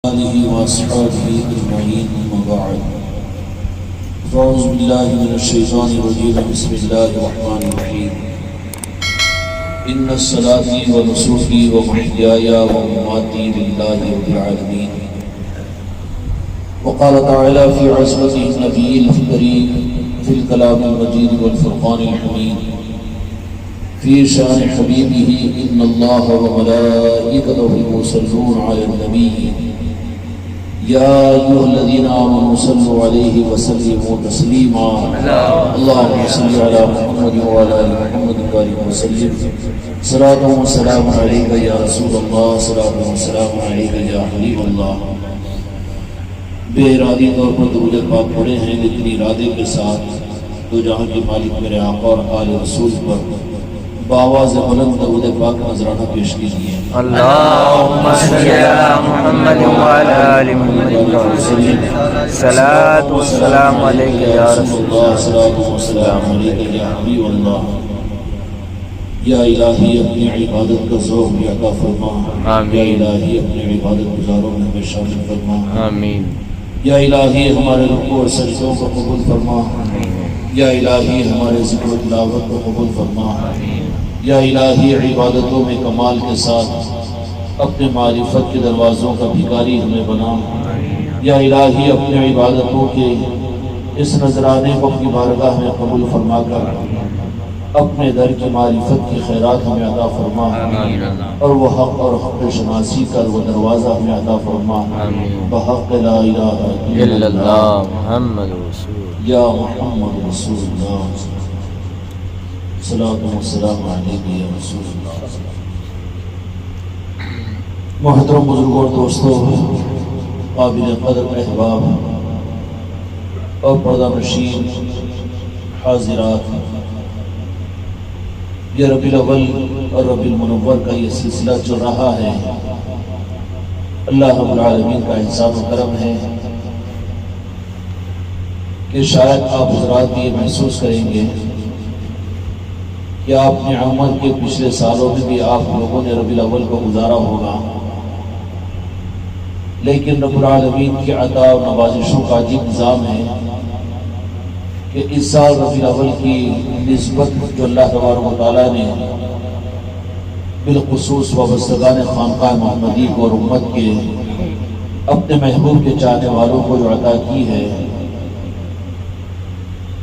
آله وأصحابه أجمعين أما بعد فأعوذ بالله من الشيطان الرجيم بسم الله الرحمن الرحيم إن الصلاة ونسكي ومحياي ومماتي لله رب العالمين وقال تعالى في عصمته النبي الكريم في الكلام المجيد والفرقان الحميد في شان حبيبه إن الله وملائكته يصلون على النبي يا أيها الذين آمنوا صلوا عليه وسلموا تسليما اللهم صل على محمد وعلى آل محمد وسلم صلاة وسلام عليك يا رسول الله صلاة وسلام عليك يا حبيب الله بے ارادی طور پر درود پاک پڑھے ہیں لیکن ارادے کے ساتھ تو جہاں کے مالک میرے آقا اور آل رسول پر بآواز بلند درود پاک نذرانہ پیش کیجیے اللهم صل على محمد وعلى آل محمد وسلم صلاة والسلام عليك يا رسول الله صلاة والسلام عليك يا حبيب الله یا الہی اپنی عبادت کا ذوق بھی عطا فرما یا الہی اپنی عبادت گزاروں میں ہمیں شامل فرما آمین یا الہی ہمارے رکوع اور سجدوں کو قبول فرما یا الہی ہمارے ذکر و تلاوت کو قبول فرما یا الہی عبادتوں میں کمال کے ساتھ اپنے معرفت کے دروازوں کا بھکاری ہمیں بنا یا الہی اپنے عبادتوں کے اس نذرانے کو اپنی بارگاہ میں قبول فرما کر اپنے در کی معرفت کی خیرات ہمیں عطا فرما اور وہ حق اور حق شناسی کر وہ دروازہ ہمیں عطا فرما بحق لا الہ الا اللہ محمد رسول یا محمد رسول اللہ صلاۃ والسلام علیک یا رسول اللہ۔ محترم بزرگوں اور دوستوں، قابل قدر احباب اور پردہ نشین حاضرات، یہ ربیع الاول اور ربیع المنور کا یہ سلسلہ چل رہا ہے۔ اللہ رب العالمین کا احسان و کرم ہے کہ شاید آپ حضرات بھی یہ محسوس کریں گے کہ آپ نے عمر کے پچھلے سالوں میں بھی آپ لوگوں نے ربیع الاول کو گزارا ہوگا، لیکن رب العالمین کی عطا و نوازشوں کا عجیب نظام ہے کہ اس سال ربیع الاول کی نسبت جو اللہ تبارک و تعالیٰ نے بالخصوص وابستگان خانقاہ محمدی کو اور امت کے اپنے محبوب کے چاہنے والوں کو جو عطا کی ہے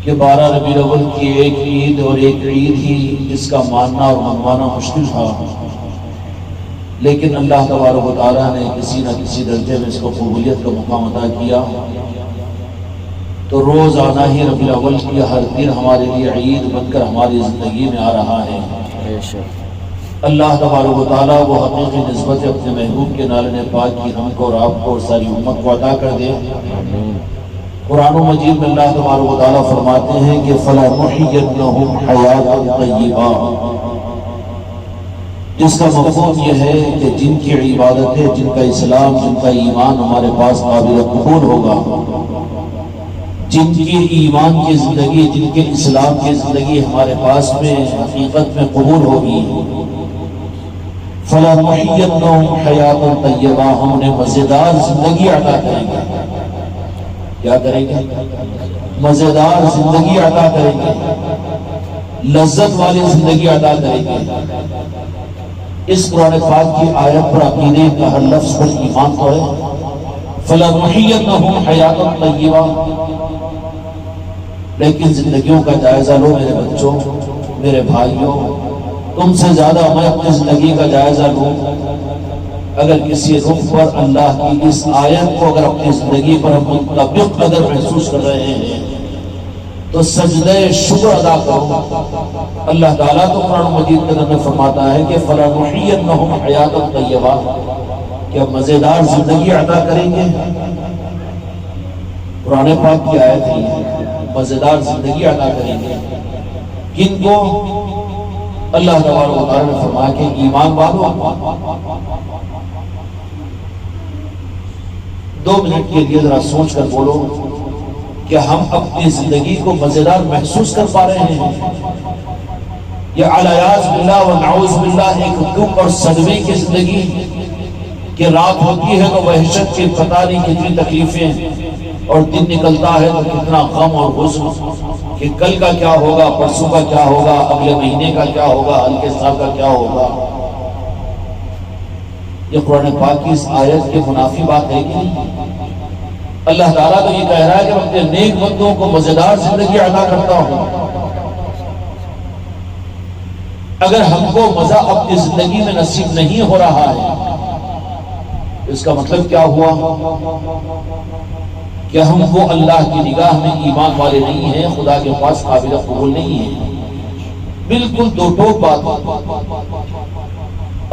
کہ 12 ربیع الاول کی ایک عید اور ایک عید ہی جس کا ماننا اور منوانا مشکل تھا، لیکن اللہ تبارک و تعالیٰ نے کسی نہ کسی درجے میں اس کو قبولیت کا مقام عطا کیا، تو روز آنا ہی ربیع الاول کی ہر دن ہمارے لیے عید بن کر ہماری زندگی میں آ رہا ہے۔ اللہ تبارک و تعالیٰ وہ حقیقی نسبت اپنے محبوب کے نالے پاک کی ہم کو اور آپ کو اور ساری امت کو عطا کر دے۔ قرآن مجید میں اللہ تبارک و تعالیٰ فرماتے ہیں کہ فَلَنُحْيِيَنَّهُمْ حَيَاةً طَيِّبَةً، جس کا مفہوم یہ ہے کہ جن کی عبادتیں، جن کا اسلام، جن کا ایمان ہمارے پاس قابل قبول ہوگا، جن کی ایمان کی زندگی، جن کے اسلام کی زندگی ہمارے پاس میں حقیقت میں قبول ہوگی، فَلَنُحْيِيَنَّهُمْ حَيَاةً طَيِّبَةً، ہم انہیں مزیدار زندگی عطا کریں گے۔ کیا کریں گے؟ مزیدار زندگی عطا کریں گے، لذت والی زندگی عطا کریں گے۔ اس قرآن پاک کی آیت پر عقیدے کا ہر لفظ پر ایمان تو ہے۔ فَلَنُحْيِيَنَّهُمْ حَيَاةً طَيِّبَةً، لیکن زندگیوں کا جائزہ لو میرے بچوں، میرے بھائیوں، تم سے زیادہ میں اپنی زندگی کا جائزہ لوں۔ اگر کسی رخ پر اللہ کی اس آیت کو اگر اپنی زندگی پر ہم مطابق اگر محسوس کر رہے ہیں تو سجدہ شکر ادا کرو۔ اللہ تعالیٰ تو قرآن مجید کے اندر فرماتا ہے کہ فَلَنُحْيِيَنَّهُمْ حَيَاةً طَيِّبَةً، کہ ہم مزیدار زندگی عطا کریں گے۔ قرآن پاک کی آیت ہے، مزیدار زندگی عطا کریں گے کن کو؟ اللہ تبارک و تعالیٰ نے فرمایا کہ ایمان والوں۔ 2 منٹ کے لیے ذرا سوچ کر بولو کہ ہم اپنی زندگی کو مزیدار محسوس کر پا رہے ہیں یا علیاذ باللہ و نعوذ باللہ ایک دکھ اور صدمے کی زندگی کہ رات ہوتی ہے تو وحشت کی پتہ نہیں کتنی تکلیفیں، اور دن نکلتا ہے تو کتنا غم اور حزن کہ کل کا کیا ہوگا، پرسوں کا کیا ہوگا، اگلے مہینے کا کیا ہوگا، اگلے سال کا کیا ہوگا۔ یہ قرآن پاک کی اس آیت کے منافی بات ہے کہ نہیں؟ اللہ تعالیٰ تو یہ کہہ رہا ہے کہ اپنے نیک بندوں کو مزیدار زندگی عطا کرتا ہوں۔ اگر ہم کو مزہ اپنی زندگی میں نصیب نہیں ہو رہا ہے، اس کا مطلب کیا ہوا کہ ہم وہ اللہ کی نگاہ میں ایمان والے نہیں ہیں، خدا کے پاس قابل قبول نہیں ہیں۔ بالکل دو ٹوک بات۔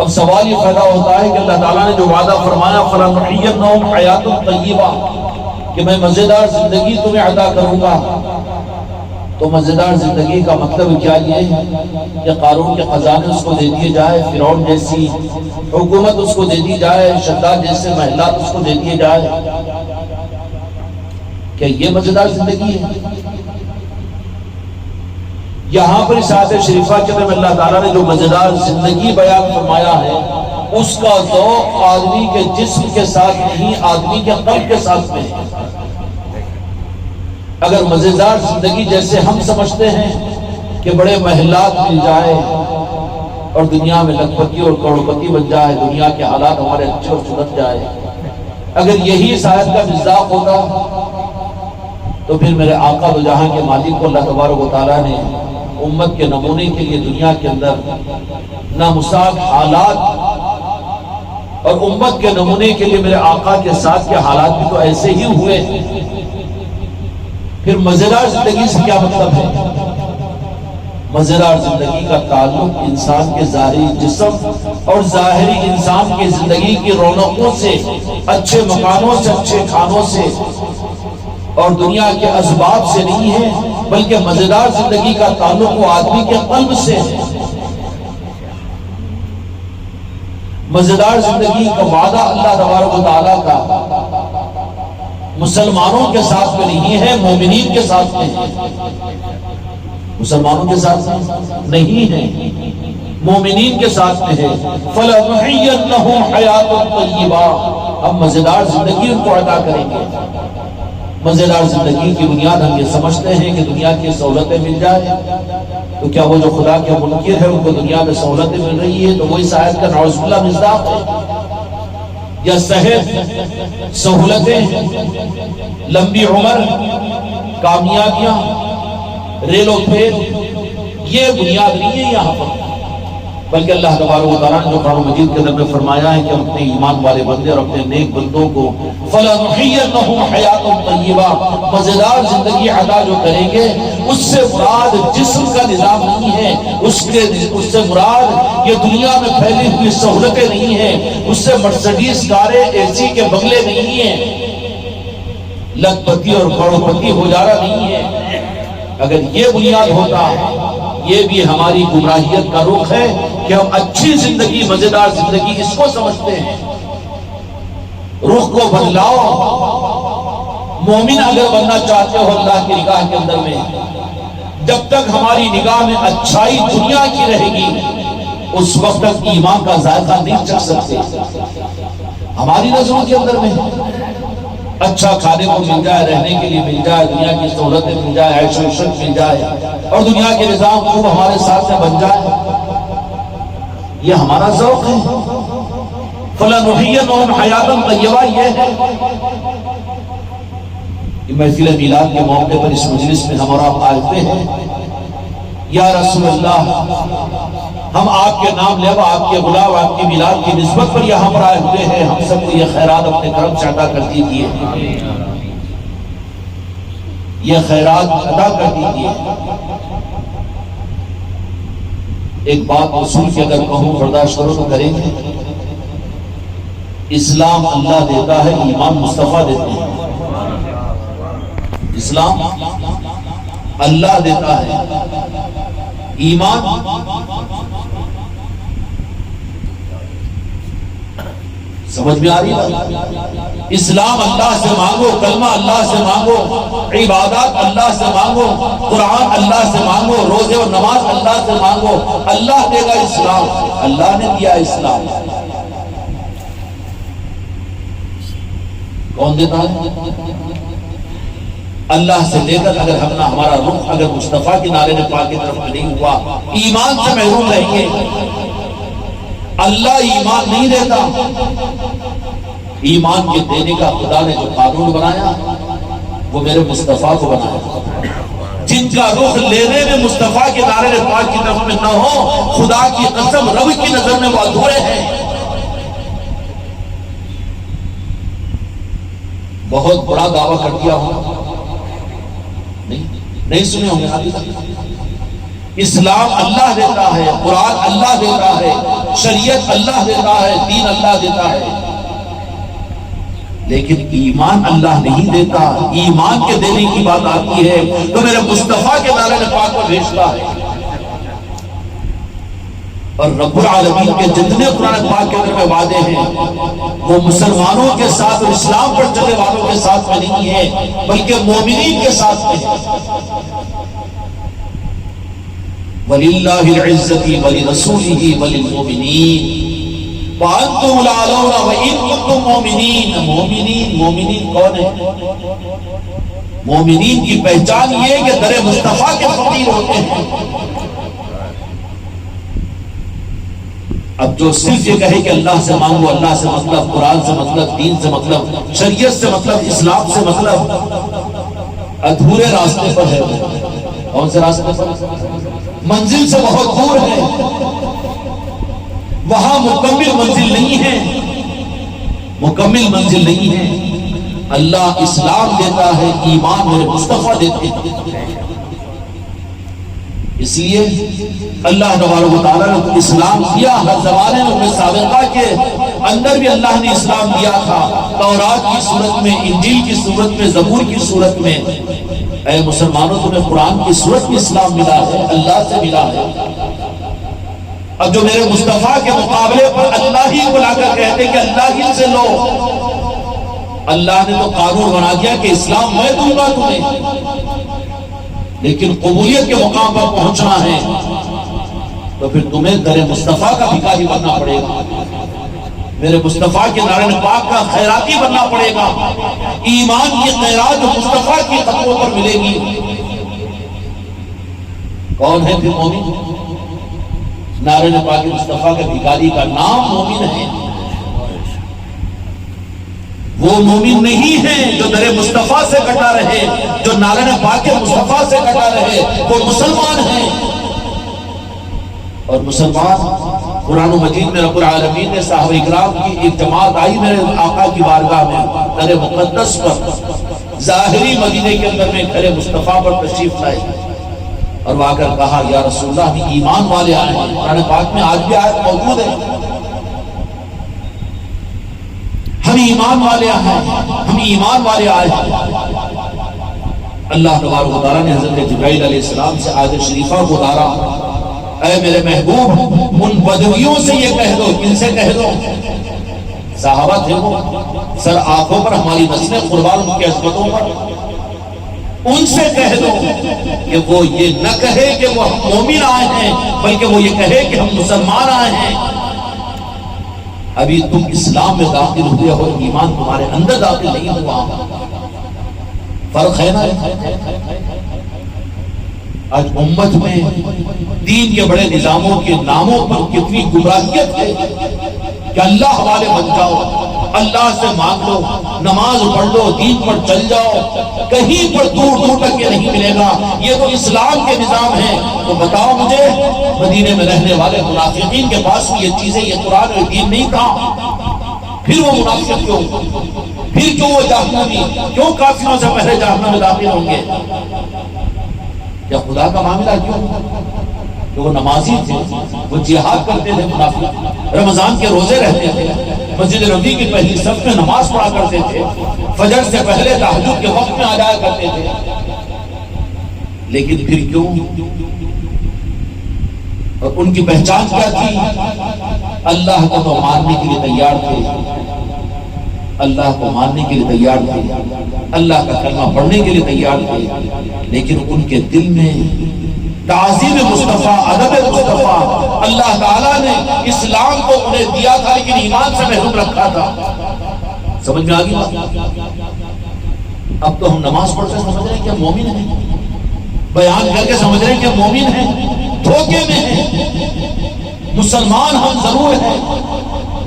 اب سوال یہ پیدا ہوتا ہے کہ اللہ تعالیٰ نے جو وعدہ فرمایا فَلَنُحْيِيَنَّهُمْ حَيَاةً طَيِّبَةً کہ میں مزیدار زندگی تمہیں عطا کروں گا، تو مزیدار زندگی کا مطلب کیا یہ کہ قارون کے خزانے اس کو دے دیے جائے، فرعون جیسی حکومت اس کو دے دی جائے، شداد جیسے محلات اس کو دے دیے جائے؟ کیا یہ مزیدار زندگی ہے؟ یہاں پر اس آیت شریفہ کے اندر اللہ تعالیٰ نے جو مزیدار زندگی بیان فرمایا ہے، اس کا ذوق آدمی کے جسم کے ساتھ نہیں، آدمی کے قلب کے ساتھ میں ہے۔ اگر مزیدار زندگی جیسے ہم سمجھتے ہیں کہ بڑے محلات مل جائے اور دنیا میں لکھپتی اور کروڑپتی بن جائے، دنیا کے حالات ہمارے اچھے اور سدھر جائے، اگر یہی اس آیت کا مصداق ہوتا تو پھر میرے آقا دو جہاں کے مالک کو اللہ تبارک و تعالیٰ نے امت کے نمونے کے لیے دنیا کے اندر نامساوات حالات، اور امت کے نمونے کے لیے میرے آقا کے ساتھ کے حالات بھی تو ایسے ہی ہوئے۔ پھر مزیدار زندگی سے کیا مطلب ہے؟ مزیدار زندگی کا تعلق انسان کے ظاہری جسم اور ظاہری انسان کی زندگی کی رونقوں سے، اچھے مکانوں سے، اچھے کھانوں سے اور دنیا کے اسباب سے نہیں ہے، بلکہ مزیدار زندگی کا تعلق وہ آدمی کے قلب سے ہے۔ مزیدار زندگی کا وعدہ اللہ تبارک و تعالیٰ کا مسلمانوں کے ساتھ میں نہیں ہے، مومنین کے ساتھ میں ہے۔ مسلمانوں کے ساتھ نہیں ہے، مومنین کے ساتھ میں ہے۔ فَلَنُحْيِيَنَّهُمْ حَيَاةً طَيِّبَةً ہم مزیدار زندگی ان کو عطا کریں گے۔ مزیدار زندگی کی بنیاد ہم یہ سمجھتے ہیں کہ دنیا کی سہولتیں مل جائے، تو کیا وہ جو خدا کے منکر ہے ان کو دنیا میں سہولتیں مل رہی ہے تو وہ اس آیت کا نعوذ باللہ مصداق ہے؟ یا صحت، سہولتیں، لمبی عمر، کامیابیاں، ریل و پھیل، یہ بنیاد نہیں ہے یہاں پر، بلکہ اللہ تبارک و تعالیٰ نے جو قرآن مجید کے اندر میں فرمایا ہے کہ ہم اپنے ایمان والے بندے اور اپنے نیک بندوں کو فَلَنُحْيِيَنَّهُمْ حَيَاةً طَيِّبَةً مزیدار زندگی عطا جو کریں گے، اس سے مراد جسم کا نظام نہیں ہے، اس سے مراد یہ دنیا میں پھیلی ہوئی سہولتیں نہیں ہیں، اس سے مرسڈیز کاریں، اے سی کے بنگلے نہیں ہیں، لکھپتی اور کروڑپتی ہو جانا نہیں ہے۔ اگر یہ بنیاد ہوتا یہ بھی ہماری گمراہیت کا رخ ہے کہ ہم اچھی زندگی، مزیدار زندگی اس کو سمجھتے ہیں۔ رخ کو بدلاؤ۔ مومن اگر بننا چاہتے ہو اللہ کی نگاہ کے اندر میں، جب تک ہماری نگاہ میں اچھائی دنیا کی رہے گی اس وقت تک ایمان کا ذائقہ نہیں چکھ سکتے۔ ہماری نظروں کے اندر میں اچھا کھانے کو مل جائے، رہنے کے لیے مل جائے، دنیا کی سہولتیں مل جائے، عیش و عشرت مل جائے اور دنیا کے نظام خوب ہمارے ساتھ میں بن جائے، یہ ہمارا ذوق ہے۔ فَلَنُحْيِيَنَّهُمْ حَيَاةً طَيِّبَةً یہ ہے۔ محفل میلاد کے موقع پر اس مجلس میں ہم اور آپ آئے ہیں، یا رسول اللہ ہم آپ کے نام لے، آپ کے غلام، آپ کی میلاد کی نسبت پر یہاں پر آئے ہوئے ہیں، ہم سب کو یہ خیرات اپنے کرم سے عطا کر دیجیے، یہ خیرات عطا کر دیجیے۔ ایک بات رسول کی اگر کہوں برداشت کرو تو کریں گے، اسلام اللہ دیتا ہے، ایمان مصطفیٰ دیتے ہیں۔ اسلام اللہ دیتا ہے، ایمان سمجھ میں آ رہی ہے؟ اسلام اللہ سے مانگو، کلمہ اللہ سے مانگو، عبادات اللہ سے مانگو، قرآن اللہ سے مانگو، روزے اور نماز اللہ سے مانگو، اللہ دے گا اسلام، اللہ نے دیا اسلام۔ کون دیتا ہے؟ اللہ سے لے کر اگر ہمارا رخ اگر مصطفیٰ کے نعرے پاک کی طرف نہیں ہوا، ایمان سے محروم رہیں گے۔ اللہ ایمان نہیں دیتا، ایمان کے دینے کا خدا نے جو قانون بنایا وہ میرے مصطفیٰ کو بنایا۔ جن کا رخ لینے میں مصطفیٰ کے نعرے پاک کی طرف میں نہ ہو، خدا کی قسم رب کی نظر میں وہ ادھورے ہیں۔ بہت بڑا دعویٰ کر دیا ہوں، نہیں سنے ہوں گے۔ اسلام اللہ دیتا ہے، قرآن اللہ دیتا ہے، شریعت اللہ دیتا ہے، دین اللہ دیتا ہے، لیکن ایمان اللہ نہیں دیتا۔ ایمان کے دینے کی بات آتی ہے تو میرے مصطفیٰ کے نعرے پاک کو بھیجتا ہے۔ اور رب العالمین کے جتنے قرآن پاک کے اندر میں وعدے ہیں وہ مسلمانوں کے ساتھ اور اسلام پر چلنے والوں کے ساتھ میں نہیں ہے، بلکہ مومنین کے ساتھ میں ہے۔ وَلِلَّهِ الْعِزَّةِ وَلِرَسُولِهِ وَلِلْمُؤْمِنِينَ وَأَنْتُمُ الْأَعْلَوْنَ وَإِن كُنتُم مُؤْمِنِينَ۔ مومنین کون ہے؟ مومنین کی پہچان یہ کہ در مصطفیٰ کے فقیر ہوتے ہیں۔ اب جو صرف یہ کہے کہ اللہ سے مانگو، اللہ سے مطلب، قرآن سے مطلب، دین سے مطلب، شریعت سے مطلب، اسلام سے مطلب، ادھورے راستے پر ہے۔ کون سے راستے پر؟ منزل سے بہت دور ہے، وہاں مکمل منزل نہیں ہے، مکمل منزل نہیں ہے۔ اللہ اسلام دیتا ہے، ایمان میرے مصطفیٰ دیتے ہیں۔ اس لیے اللہ تبارک و تعالیٰ نے اسلام دیا ہر زمانے میں، سابقہ کے اندر بھی اللہ نے اسلام دیا تھا، تورات کی صورت میں، انجیل کی صورت میں، زبور کی صورت میں۔ اے مسلمانوں، تمہیں قرآن کی صورت میں اسلام ملا ہے، اللہ سے ملا ہے۔ اب جو میرے مصطفیٰ کے مقابلے پر اللہ ہی بلا کر کہتے کہ اللہ ہی سے لو، اللہ نے تو قانون بنا دیا کہ اسلام میں دوں گا تمہیں، لیکن قبولیت کے مقام پر پہنچنا ہے تو پھر تمہیں در مصطفیٰ کا بھکاری بننا پڑے گا، میرے مصطفیٰ کے نعرے پاک کا خیراتی بننا پڑے گا۔ ایمان کی خیرات جو مصطفیٰ کی قدموں پر ملے گی۔ کون ہے پھر مومن؟ نعرے پاک مصطفیٰ کے بھکاری کا نام مومن ہے۔ وہ مومن نہیں ہے جو در مصطفیٰ سے کٹا رہے، جو نعرہ پاک مصطفیٰ سے کٹا رہے، وہ مسلمان ہیں۔ اور مسلمان، قرآن مجید میں رب العالمین نے صحابہ اکرام کی ایک جماعت آئی میرے آقا کی بارگاہ میں، در مقدس پر، ظاہری مدینے کے اندر میں گھر مصطفیٰ پر تشریف لائے، اور وہ آ کر کہا یا رسول اللہ، ہم ایمان والے آئے ہیں۔ قرآن پاک میں آج بھی آیت موجود ہے، ہم ایمان والے ہیں، ہم ایمان والے آئے ہیں۔ اللہ تبارک و تعالیٰ نے حضرت جبرائیل علیہ السلام سے آیت شریفہ کو اتارا، اے میرے محبوب، ان بدویوں سے یہ کہہ دو، کن سے کہہ دو؟ صحابہ تھے وہ، سر آنکھوں پر ہماری نسلیں قربان ان کی عظمتوں پر، ان سے کہہ دو کہ وہ یہ نہ کہے کہ وہ مومن آئے ہیں، بلکہ وہ یہ کہے کہ ہم مسلمان آئے ہیں۔ ابھی تم اسلام میں داخل ہوئے ہو، ایمان تمہارے اندر داخل نہیں ہوا، فرق ہے نا۔ آج امت میں دین کے بڑے نظاموں کے ناموں پر کتنی گمراہیت ہے کہ اللہ والے بن جاؤ، اللہ سے مانگ لو، نماز پڑھ لو، دین پر چل جاؤ، کہیں پر دور دور تک یہ نہیں ملے گا، یہ تو اسلام کے نظام ہیں۔ تو بتاؤ مجھے، مدینے میں رہنے والے منافقین کے پاس بھی یہ چیزیں، یہ قرآن اور دین نہیں تھا، پھر وہ منافق کیوں؟ پھر کیوں وہ جہنمی؟ کیوں کافروں سے پہلے جہنم میں داخل ہوں گے؟ کیا خدا کا معاملہ کیوں؟ کہ وہ نمازی تھے، وہ جہاد کرتے تھے، منافق رمضان کے روزے رہتے تھے، مسجد نبی کی پہلی صف میں نماز پڑھا کرتے تھے، فجر سے پہلے تہجد کے وقت میں آ جایا کرتے تھے، لیکن پھر کیوں؟ اور ان کی پہچان کیا تھی؟ اللہ کو تو ماننے کے لیے تیار تھے، اللہ کو ماننے کے لیے تیار تھے، اللہ کا کلمہ پڑھنے کے لیے تیار تھے، لیکن ان کے دل میں تعظیم مصطفیٰ، ادب مصطفیٰ، اللہ تعالیٰ نے اسلام کو انہیں دیا تھا لیکن ایمان سے محروم رکھا تھا۔ سمجھ میں آ گئی بات؟ اب تو ہم نماز پڑھ کر سمجھ رہے ہیں کہ ہم مومن ہیں، بیان کر کے سمجھ رہے ہیں کہ ہم مومن ہیں، دھوکے میں ہیں۔ مسلمان ہم ضرور ہیں،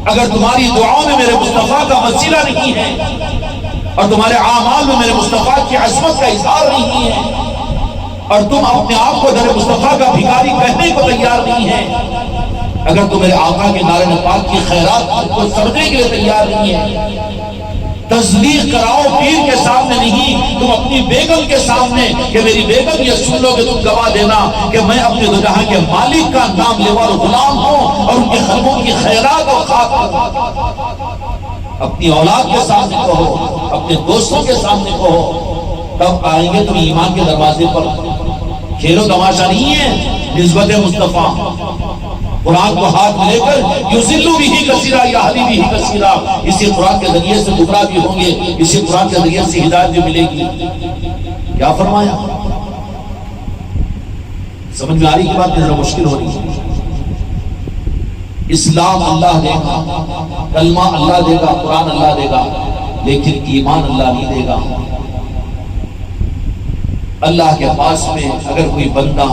اگر تمہاری دعاؤں میں میرے مصطفیٰ کا وسیلہ نہیں ہے اور تمہارے اعمال میں میرے مصطفیٰ کی عظمت کا اظہار نہیں ہے اور تم اپنے آپ کو در مصطفیٰ کا بھکاری کہنے کو تیار نہیں ہے، اگر تم میرے آقا کے نعرہ پاک کی خیرات کو سمجھنے کے لیے تیار نہیں ہے، تصدیق کراؤ پیر کے سامنے نہیں، تم اپنی بیگم کے سامنے کہ میری بیگم یہ سن لو کہ تم گواہ دینا کہ میں اپنے دو جہاں کے مالک کا نام لیوا اور غلام ہوں اور ان کے خلقوں کی خیرات اور خاک ہوں۔ اپنی اولاد کے سامنے کہو، اپنے دوستوں کے سامنے کہو، تب آئیں گے تم ایمان کے دروازے پر۔ کھیل و تماشا نہیں ہے نسبت مصطفیٰ، قرآن کو ہاتھ میں لے کر یُذِلُّ بِهِ کثیرا یہدی بِهِ کثیرا، اسی قرآن کے ذریعے سے گمراہ بھی ہوں گے، اسی قرآن کے ذریعے سے ہدایت بھی ملے گی۔ کیا فرمایا؟ سمجھ میں آ رہی کی بات؟ ذرا مشکل ہو رہی ہے۔ اسلام اللہ دے گا، کلمہ اللہ دے گا، قرآن اللہ دے گا، لیکن ایمان اللہ نہیں دے گا۔ اللہ کے پاس میں اگر کوئی بندہ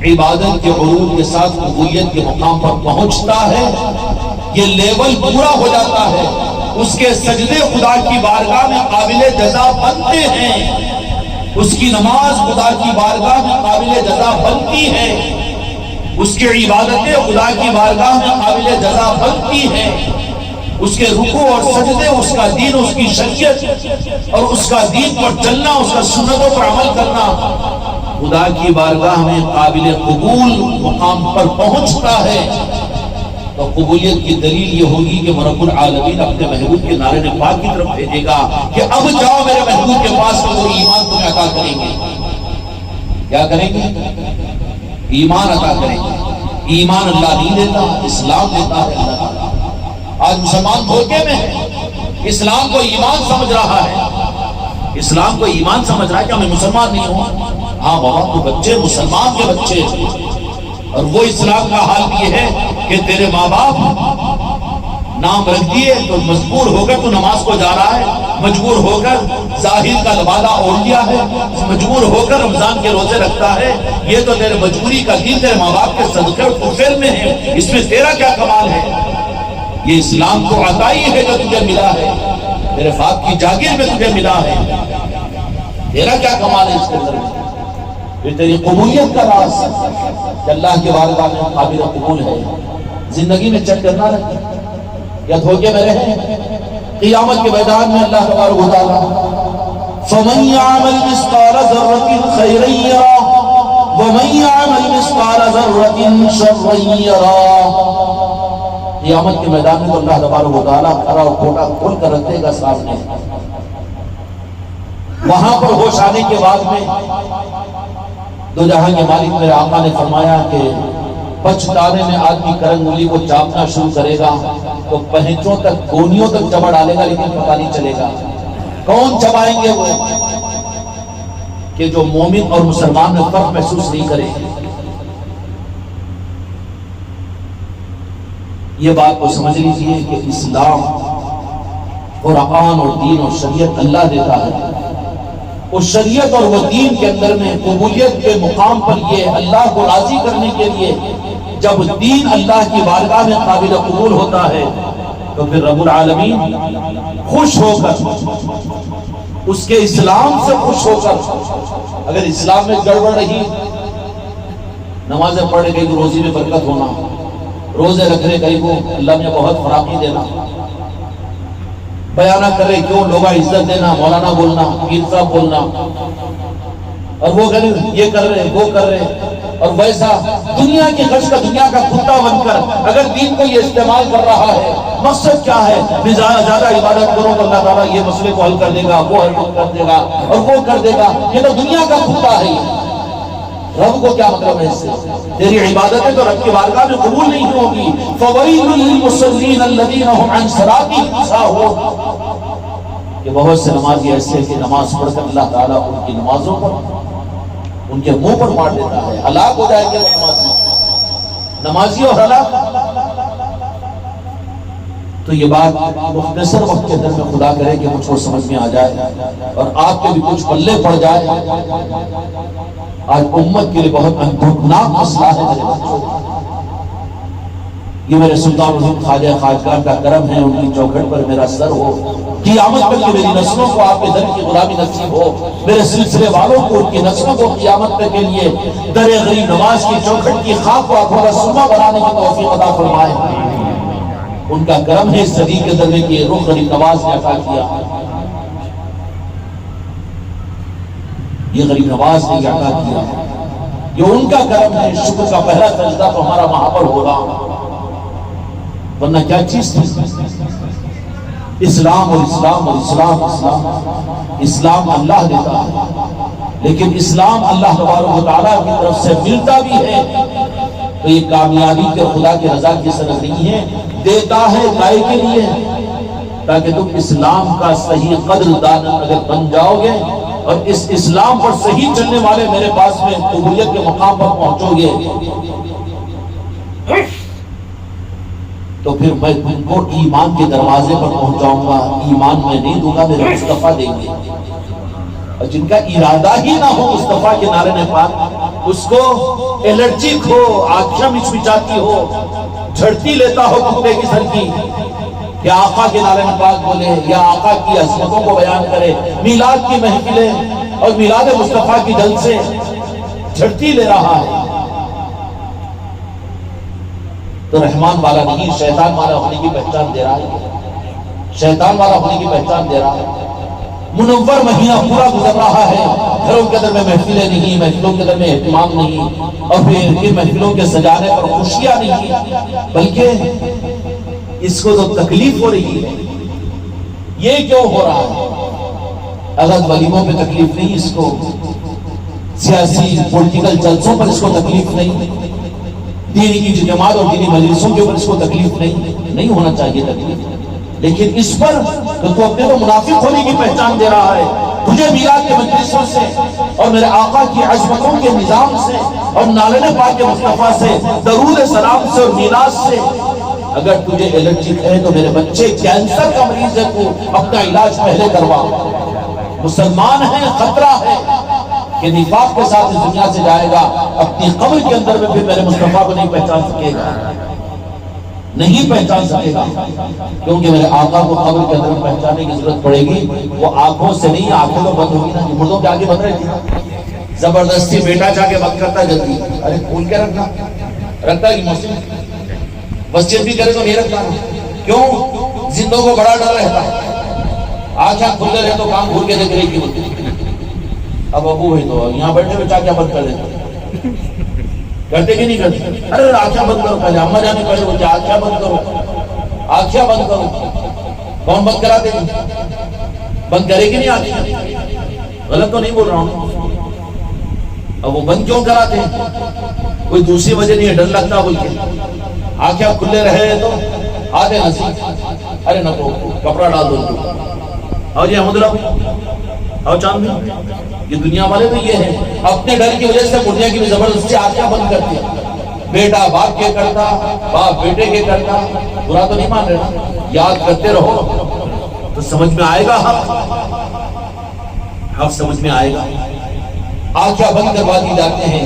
عبادت کے عروج کے ساتھ قبولیت کے مقام پر پہنچتا ہے، یہ لیول پورا ہو جاتا ہے، اس کے سجدے خدا کی بارگاہ میں قابل جزا بنتے ہیں، اس کی نماز خدا کی بارگاہ میں قابل جزا بنتی ہے، اس کی عبادتیں خدا کی بارگاہ میں قابل جزا بنتی ہے، اس کے رکوع اور سجدے، اس کا دین، اس کی شریعت اور اس کا دین پر چلنا، اس کا سنتوں پر عمل کرنا خدا کی بارگاہ میں قابل قبول مقام پر پہنچتا ہے۔ تو قبولیت کی دلیل یہ ہوگی کہ رب العالمین اپنے محبوب کے نعرے پاک کی طرف بھیجے گا کہ اب جاؤ میرے محبوب کے پاس، وہ ایمان تمہیں عطا کریں گے۔ کیا کریں گے؟ ایمان عطا کریں گے۔ ایمان اللہ نہیں دیتا، اسلام دیتا ہے اللہ تعالیٰ۔ آج مسلمان دھوکے میں ہے، اسلام کو ایمان سمجھ رہا ہے، اسلام کو ایمان سمجھ رہا ہے کہ میں مسلمان نہیں ہوں۔ ہاں بابا، تو بچے مسلمان کے بچے، اور وہ اسلام کا حال یہ ہے کہ تیرے ماں باپ نام رکھ دیے تو مجبور ہو کر تو نماز کو جا رہا ہے، مجبور ہو کر ظاہر کا لبادہ اوڑھ لیا ہے، مجبور ہو کر رمضان کے روزے رکھتا ہے۔ یہ تو تیرے مجبوری کا دین تیرے ماں باپ کے صدقے اور فکر میں ہے، اس میں تیرا کیا کمال ہے؟ یہ اسلام تو عطائی ہے جو تجھے ملا ہے، میرے باپ کی جاگیر میں تجھے ملا ہے، تیرا کیا کمال ہے اس کے اندر؟ یہ تیری قبولیت کا راز کہ اللہ کے بارگاہ میں قابل قبول ہے۔ زندگی میں چیک کرنا رہے یا دھوکے میں رہے، قیامت کے میدان میں اللہ تبارک و تعالیٰ فَمَن يَعْمَلْ مِثْقَالَ ذَرَّةٍ خَيْرًا يَرَهُ وَمَن يَعْمَلْ مِثْقَالَ ذَرَّةٍ شَرًّا يَرَهُ۔ قیامت کے میدان میں تو اللہ تبارک و تعالیٰ کھڑا اور کھوٹا کھول کر رکھے گا سامنے۔ وہاں پر ہوش آنے کے بعد میں دو جہاں کے مالک میرے آقا نے فرمایا کہ پچھتانے میں آدمی کرنگ انگلی کو چاپنا شروع کرے گا تو پہنچوں تک، گونیوں تک چبڑ ڈالے گا، لیکن پتہ نہیں چلے گا کون چبائیں گے وہ، کہ جو مومن اور مسلمان میں فرق محسوس نہیں کرے۔ یہ بات کو سمجھ لیجئے کہ اسلام قرآن اور دین اور شریعت اللہ دیتا ہے، اس شریعت اور وہ دین کے اندر میں قبولیت کے مقام پر یہ اللہ کو راضی کرنے کے لیے جب دین اللہ کی بارگاہ میں قابل قبول ہوتا ہے تو پھر رب العالمین خوش ہو کر اس کے اسلام سے خوش ہو کر، اگر اسلام میں گڑبڑ رہی، نمازیں پڑھ گئی تو روزی میں برکت ہونا، روزے رکھ رہے کہیں کو اللہ نے بہت فراخی دینا، بیانہ کر رہے کیوں لوگا عزت دینا، مولانا بولنا، پیر صاحب بولنا، اور وہ یہ کر رہے وہ کر رہے، اور ویسا دنیا کی خرچ کا دنیا کا کتا بن کر اگر دین کو یہ استعمال کر رہا ہے، مقصد کیا ہے؟ زیادہ عبادت کرو تو اللہ تعالیٰ یہ مسئلے کو حل کر دے گا، وہ حل کر دے گا اور وہ کر دے گا، یہ تو دنیا کا کتا ہے۔ رب کو کیا مطلب ہے اس سے؟ تیری عبادتیں تو رب کی بارگاہ میں قبول نہیں ہوگی۔ فَوَيْلٌ لِّلْمُصَلِّينَ الَّذِينَ هُمْ عَنْ صَلَاتِهِمْ سَاهُونَ، کہ بہت سے نمازی ایسے کہ نماز پڑھ کر اللہ تعالیٰ ان کی نمازوں پر، ان کے منہ پر مار دیتا ہے، ہلاک ہو جائیں گے نمازی اور ہلاک۔ تو یہ بات مختصر وقت کے اندر میں خدا کرے کہ مجھ کو سمجھ میں آ جائے اور آپ کے بھی کچھ پلے پڑ جائے۔ آج امت کے لیے بہت اندھوکناک مسئلہ ہے میرے بچوں، یہ میرے سلطان الہند خواجہ خواجہ کا کرم ہے، ان کی چوکھٹ پر میرا سر ہو، قیامت تک کہ میری نسلوں کو آپ کے در کی غلامی نصیب ہو، میرے سلسلے والوں کو ان کی نسلوں کو قیامت تک کے لیے در غریب نواز کی چوکھٹ کی خاک کو آنکھوں کا سرما بنانے کی توفیق عطا فرمائے۔ ان کا کرم ہے اس صدی کے اندر کہ رخ غریب نواز نے عطا کیا، یہ غریب نواز نے عطا کیا، یہ ان کا کرم ہے۔ شکر کا پہلا سجدہ تو ہمارا وہاں پر ہوگا، ورنہ کیا چیز تھی؟ اسلام اور اسلام اور اسلام اسلام اسلام اللہ دیتا ہے، لیکن اسلام اللہ تبارک و تعالیٰ کی طرف سے ملتا بھی ہے تو یہ کامیابی کے خدا کی رضا کی سند نہیں ہے، دیتا ہے گائے کے لیے تاکہ تم اسلام کا صحیح قدر دان اگر بن جاؤ گے اور اس اسلام پر صحیح چلنے والے میرے پاس میں قبولیت کے مقام پر پہنچو گے تو پھر میں تم کو ایمان کے دروازے پر پہنچاؤں گا۔ ایمان میں نہیں دوں گا، میرے مصطفیٰ دیں گے، اور جن کا ارادہ ہی نہ ہو مصطفیٰ کے نعرے نے پاک، اس کو الرجک ہو، آنکھیں مچمچاتی ہو، جھڑتی لیتا ہو کتے کی سر کی، کہ آقا کے نعرے نے پاک بولے یا آقا کی عظمتوں کو بیان کرے، میلاد کی محفلیں اور میلاد مصطفیٰ کی جلسے جھڑتی لے رہا ہے تو رحمان والا نہیں، شیطان والا ہونے کی پہچان دے رہا ہے، شیطان والا ہونے کی پہچان دے رہا ہے۔ منور مہینہ پورا گزر رہا ہے، گھروں کے اندر میں محفلیں نہیں، محفلوں کے اندر میں اہتمام نہیں، اور پھر ان محفلوں کے سجانے پر خوشیاں نہیں، بلکہ اس کو تو تکلیف ہو رہی ہے۔ یہ کیوں ہو رہا ہے؟ اگر ولیموں پہ تکلیف نہیں، اس کو سیاسی پولیٹیکل جلسوں پر اس کو تکلیف نہیں، دینی کی جماعت اور دینی مجلسوں کے اوپر اس کو تکلیف نہیں ہونا چاہیے تکلیف، لیکن اس پر تو اپنے کو منافق ہونے کی پہچان دے رہا ہے۔ تجھے میلاد کے مجلسوں سے اور میرے آقا کی عظمتوں کے نظام سے اور نعرہ پاک کے مصطفیٰ سے، درود سلام سے اور میلاد سے اگر تجھے الرجک ہے تو میرے بچے کینسر کا مریض ہے، تو اپنا علاج پہلے کروا۔ مسلمان ہے، خطرہ ہے کہ نفاق کے ساتھ اس دنیا سے جائے گا، اپنی قبر کے اندر میں بھی میرے مصطفیٰ کو نہیں پہچان سکے گا، نہیں پہچان سکے گا، کیونکہ میرے آقا کو قبر کے اندر پہچانے کی ضرورت پڑے گی۔ وہ آنکھوں سے نہیں، آنکھوں تو بند ہوگی نا، مردوں کے آگے بند رہے تھی، زبردستی بیٹا جا کے بند کرتا جلدی، ارے کھول کے رکھنا، رکھتا ہے مسجد بھی کرے تو نہیں رکھتا، کیوں؟ زندوں کو بڑا ڈر رہتا ہے، آنکھیں کھلے رہے تو کام کھول کے دیکھ رہی کی۔ اب ابو بھائی تو یہاں بیٹھے بچا کیا بند کر دیتے، کرتے کہ نہیں کرتے؟ ارے آنکھیں بند کرو، پہلے اما جانے پہلے بولتے آنکھیں بند کرو، آنکھیں بند کرو۔ کون بند کراتے ہیں؟ بند کرے گی نہیں آنکھیں؟ غلط تو نہیں بول رہا ہوں؟ اب وہ بند کیوں کراتے ہیں؟ کوئی دوسری وجہ نہیں ہے، ڈر لگتا بول کے۔ آنکھیں کھلے رہے تو آتے نصیب، ارے نہ تو کپڑا ڈال دو، اور جی احمد اللہ اور چاند بھی، یہ دنیا والے تو یہ ہیں، اپنے ڈر کی وجہ سے مردے کی بھی زبردستی آنکھیں بند کرتی ہیں۔ بیٹا باپ کے کرتا، باپ بیٹے کے کرتا، برا تو نہیں مان رہے نا، یاد کرتے رہو تو سمجھ میں آئے گا، حق سمجھ میں آئے گا۔ آنکھیں بند کروا دی جاتے ہیں،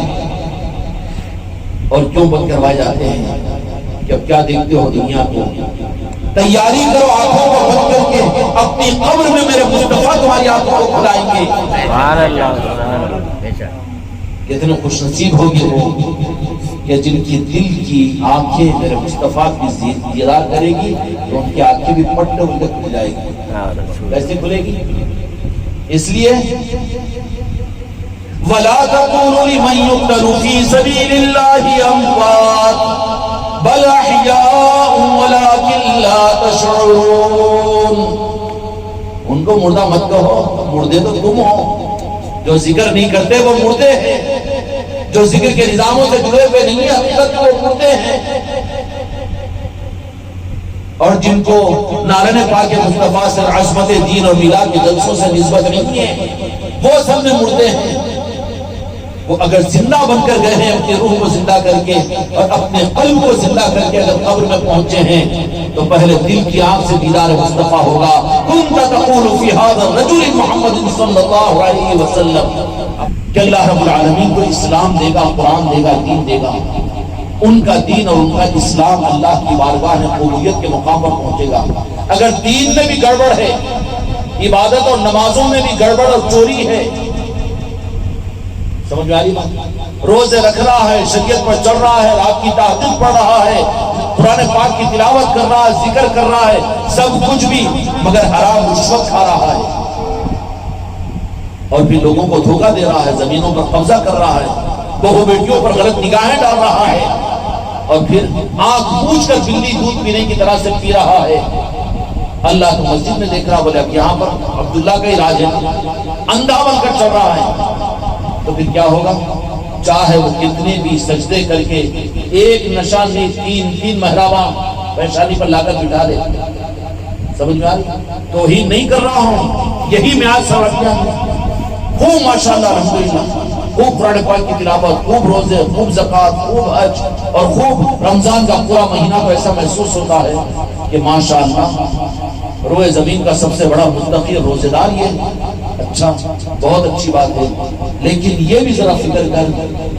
اور کیوں بند کروائے جاتے ہیں؟ کہ اب کیا دیکھتے ہو دنیا کو؟ تیاری کرو آنکھوں کو بند کر کے، اپنی قبر میں میرے مصطفیٰ تمہاری آنکھوں کو کھلائیں گے۔ کتنے خوش نصیب ہوگی وہ کہ جن کی دل کی آنکھیں میرے مصطفیٰ کی دیدار کرے گی تو ان کی آنکھیں بھی پٹ ہو کے کھل جائے گی۔ کیسے کھلے گی؟ اس لیے وَلَا تَقُولُوا لِمَن يُقْتَلُ فِي سَبِيلِ اللَّهِ أَمْوَاتٌ بَلْ أَحْيَاءٌ وَلَٰكِن لَّا تَشْعُرُونَ۔ ان کو مردہ مت کہو، مردے تو تم ہو، جو ذکر نہیں کرتے وہ مردے ہیں، جو ذکر کے نظاموں سے جڑے ہوئے نہیں ہیں حقیقت وہ مردے ہیں، اور جن کو نعرہ پاک مصطفیٰ سے عظمت دین اور میلاد کے جلسوں سے نسبت نہیں ہے وہ سب میں مردے ہیں۔ وہ اگر زندہ بن کر گئے ہیں اپنی روح کو زندہ کر کے اور اپنے قلب کو زندہ کر کے اگر قبر میں پہنچے ہیں تو پہلے دل کی آنکھ سے دیدار مصطفیٰ ہوگا. كنت تقول في هذا الرجل محمد صلی اللہ علیہ وسلم کہ اللہ رب العالمین کو اسلام دے گا, قرآن دے گا, دین دے گا. ان کا دین اور ان کا اسلام اللہ کی بارگاہ میں قبولیت کے مقام پر پہنچے گا. اگر دین میں بھی گڑبڑ ہے, عبادت اور نمازوں میں بھی گڑبڑ اور چوری ہے, سمجھ میں آ رہی بات؟ روزے رکھ رہا ہے, شریعت پر چل رہا ہے, رات کی تہجد پڑھ رہا ہے, قرآن پاک کی تلاوت کر رہا ہے, ذکر کر رہا ہے, سب کچھ بھی, مگر حرام رشوت کھا رہا ہے اور پھر لوگوں کو دھوکہ دے رہا ہے, زمینوں پر قبضہ کر رہا ہے, بہو بیٹیوں پر غلط نگاہیں ڈال رہا ہے, اور پھر آنکھ پوچھ کر بلی دودھ پینے کی طرح سے پی رہا ہے. اللہ تو مسجد میں دیکھ رہا, بولے اب یہاں پر عبداللہ کا علاج ہے, اندھا بن کر چل رہا ہے, تو پھر کیا ہوگا؟ چاہے وہ کتنے بھی سجدے کر کے ایک نشانی تین محرابہ پیشانی پر لا کر بٹھا دے, سمجھ میں آ رہی؟ توہین نہیں کر رہا ہوں, یہی میں آج سمجھ گیا ہوں. خوب ماشاءاللہ الحمدللہ, خوب قرآن پاک کی تلاوت, خوب روزے, خوب زکوٰۃ, خوب حج, اور خوب رمضان کا پورا مہینہ تو ایسا محسوس ہوتا ہے کہ ماشاءاللہ روئے زمین کا سب سے بڑا متقی روزے دار یہ. اچھا, بہت اچھی بات ہے, لیکن یہ بھی ذرا فکر کر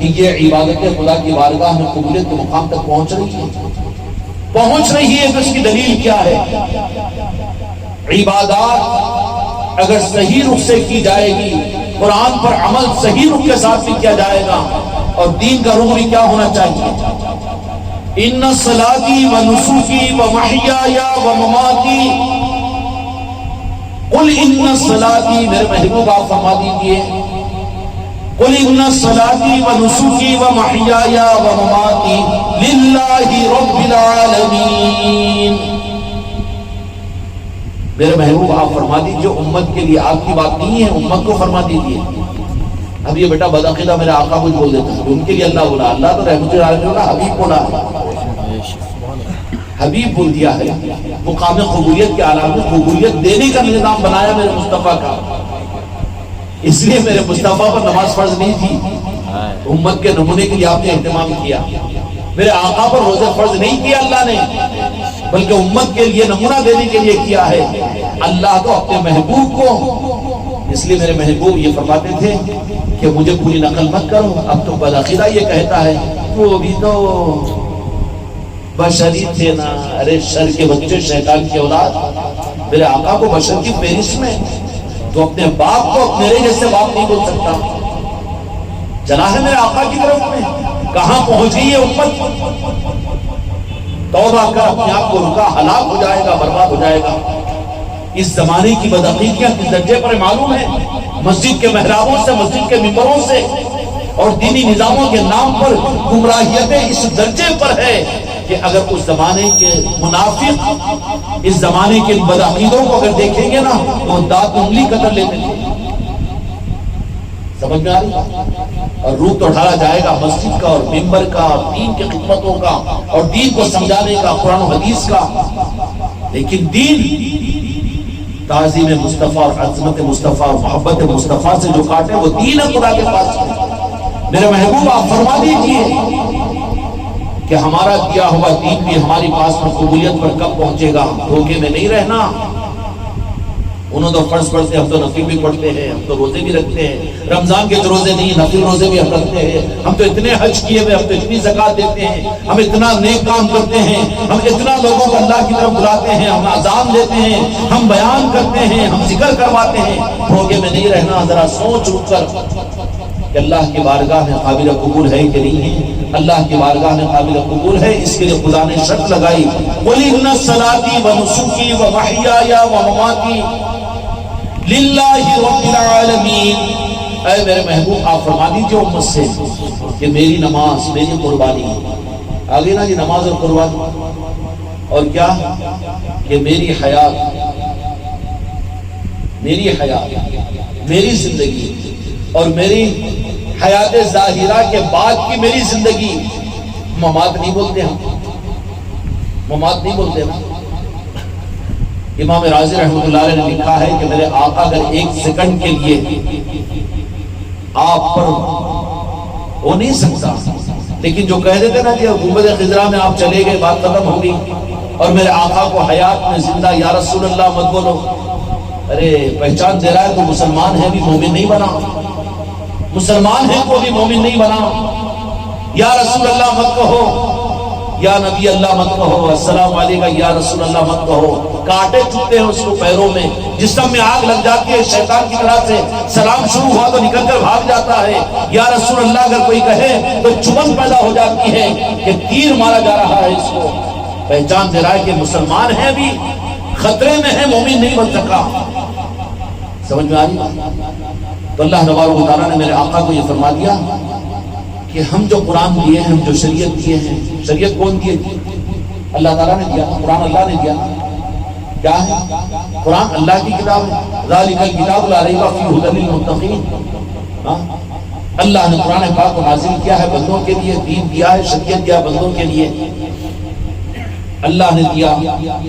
کہ یہ عبادت خدا کی بارگاہ میں قبولیت کے مقام تک پہنچ رہی ہے تو اس کی دلیل کیا ہے؟ عبادات اگر صحیح رخ سے کی جائے گی, قرآن پر عمل صحیح رخ کے ساتھ بھی کیا جائے گا, اور دین کا رخ بھی کیا ہونا چاہیے؟ ان صلاتی و نسکی و محیای و مماتی, قل ان صلاتی, میرے محبوب آپ فرما دیجئے, قل ان صلاتی و نسکی و محیای و مماتی للہ رب العالمین. میرے محبوب آپ فرما دیجئے, امت کے لیے آپ کی بات نہیں ہے, امت کو فرما دیجئے. اب یہ بیٹا بدعقیدہ میرے آقا کچھ بول دیتا ہے, ان کے لیے اللہ بولا, اللہ تو رحمت العالمین ہوگا, حبیب بولا ہے, حبیب بول دیا ہے. مقام قبولیت کے عالم میں قبولیت دینے کا نظام بنایا میرے مصطفیٰ کا, اس لیے میرے مصطفیٰ پر نماز فرض نہیں تھی, امت کے نمونے کے لیے آپ نے اہتمام کیا. میرے آقا پر روزے فرض نہیں کیا اللہ نے, بلکہ امت کے لیے نمونہ دینے کے لیے کیا ہے. اللہ تو اپنے محبوب کو, اس لیے میرے محبوب یہ فرماتے تھے کہ مجھے پوری نقل مت کرو. اب تو بدعقیدہ یہ کہتا ہے وہ بھی تو بشری تھے نا, ارے شر کے بچے, شیطان کی اولاد. میرے آقا کو بشر کی فہرست میں, تو اپنے باپ کو اپنے جیسے باپ نہیں بول سکتا. چلا ہے میرے آقا کی طرف میں, کہاں پہنچ گئی ہے امت؟ توبہ کر, اپنے آپ کو رکا, ہلاک ہو جائے گا, برباد ہو جائے گا. اس زمانے کی بدعقیدیاں کس درجے پر معلوم ہے؟ مسجد کے محرابوں سے, مسجد کے ممبروں سے اور دینی نظاموں کے نام پر گمراہیتیں اس درجے پر ہے کہ اگر اس زمانے کے منافق اس زمانے کے بدعقیدوں کو اگر دیکھیں گے نا تو دانت انگلی قطر لیتے ہیں. سمجھ میں آ رہی؟ اور روح تو ڈھالا جائے گا مسجد کا اور ممبر کا اور دین کی خدمتوں کا اور دین کو سمجھانے کا, قرآن و حدیث کا. لیکن دین تعظیم مصطفیٰ اور عظمت مصطفیٰ اور محبت مصطفیٰ سے جو کاٹے وہ دین ہے خدا کے پاس. میرے محبوب آپ فرما دیجئے کہ ہمارا دیا ہوا دین بھی ہماری پاس میں قبولیت پر کب پہنچے گا. دھوکے میں نہیں رہنا. انہوں تو فرض پڑھتے ہیں, ہم تو نفل بھی پڑھتے ہیں, ہم تو روزے بھی رکھتے ہیں. رمضان کے روزے نہیں, نفل روزے بھی ہم رکھتے ہیں. ہم تو اتنے حج کیے ہوئے, ہم تو اتنی زکات دیتے ہیں, ہم اتنا نیک کام کرتے ہیں, ہم اتنا لوگوں کو اللہ کی طرف بلاتے ہیں, ہم اذان دیتے ہیں, ہم بیان کرتے ہیں, ہم ذکر کرواتے ہیں. دھوکے میں نہیں رہنا. ذرا سوچ اٹھ کر کہ اللہ کی بارگاہ میں قابل قبول ہے کہ نہیں ہے. اللہ کی بارگاہ میں قابل قبول ہے, اس کے لیے خدا نے شرط لگائی, قل ان صلاتی و نسکی و محیای و مماتی للہ رب العالمین. اے میرے محبوب آپ فرما دیجئے امت سے کہ میری نماز, میری قربانی, آگے نا جی نماز اور قربانی, اور کیا کہ میری حیات, میری زندگی اور میری حیات ظاہرہ کے بعد کی میری زندگی. ممات نہیں بولتے ہم, ممات نہیں بولتے نا. امام رازی رحمۃ اللہ علیہ نے لکھا ہے کہ میرے آقا اگر ایک سیکنڈ کے لیے آپ پر ہو نہیں سکتا. لیکن جو کہہ دیتے نا کہ گنبد خضرا میں آپ چلے گئے بات ختم ہو گئی اور میرے آقا کو حیات میں زندہ یا رسول اللہ مت بولو. ارے پہچان دے رہا ہے تو مسلمان ہے بھی مومن نہیں بنا, مسلمان ہے کو بھی مومن نہیں بنا. یا رسول اللہ مت کہو, یا نبی اللہ مت کہو, السلام علیکم یا رسول اللہ مت کہو. کانٹے چبھتے ہیں اس کو پیروں میں, جسم میں آگ لگ جاتی ہے شیطان کی طرح سے. سلام شروع ہوا تو نکل کر بھاگ جاتا ہے. یا رسول اللہ اگر کوئی کہے تو چبھن پیدا ہو جاتی ہے کہ تیر مارا جا رہا ہے اس کو. پہچان دے رہا ہے کہ مسلمان ہے بھی خطرے میں ہے, مومن نہیں بن سکا. سمجھ میں آ رہی؟ تو اللہ تبارک و تعالیٰ نے میرے آقا کو یہ فرما دیا کہ ہم جو قرآن دیے ہیں, ہم جو شریعت دیے ہیں, شریعت کون دیے؟ اللہ تعالیٰ نے دیا, قرآن اللہ نے دیا. کیا ہے قرآن؟ اللہ کی کتاب ہے. ذالک الکتاب لا ریب فیہ ھدی للمتقین. اللہ نے قرآن پاک کو نازل کیا ہے بندوں کے لیے, دین دیا ہے, شریعت دیا بندوں کے لیے. اللہ نے دیا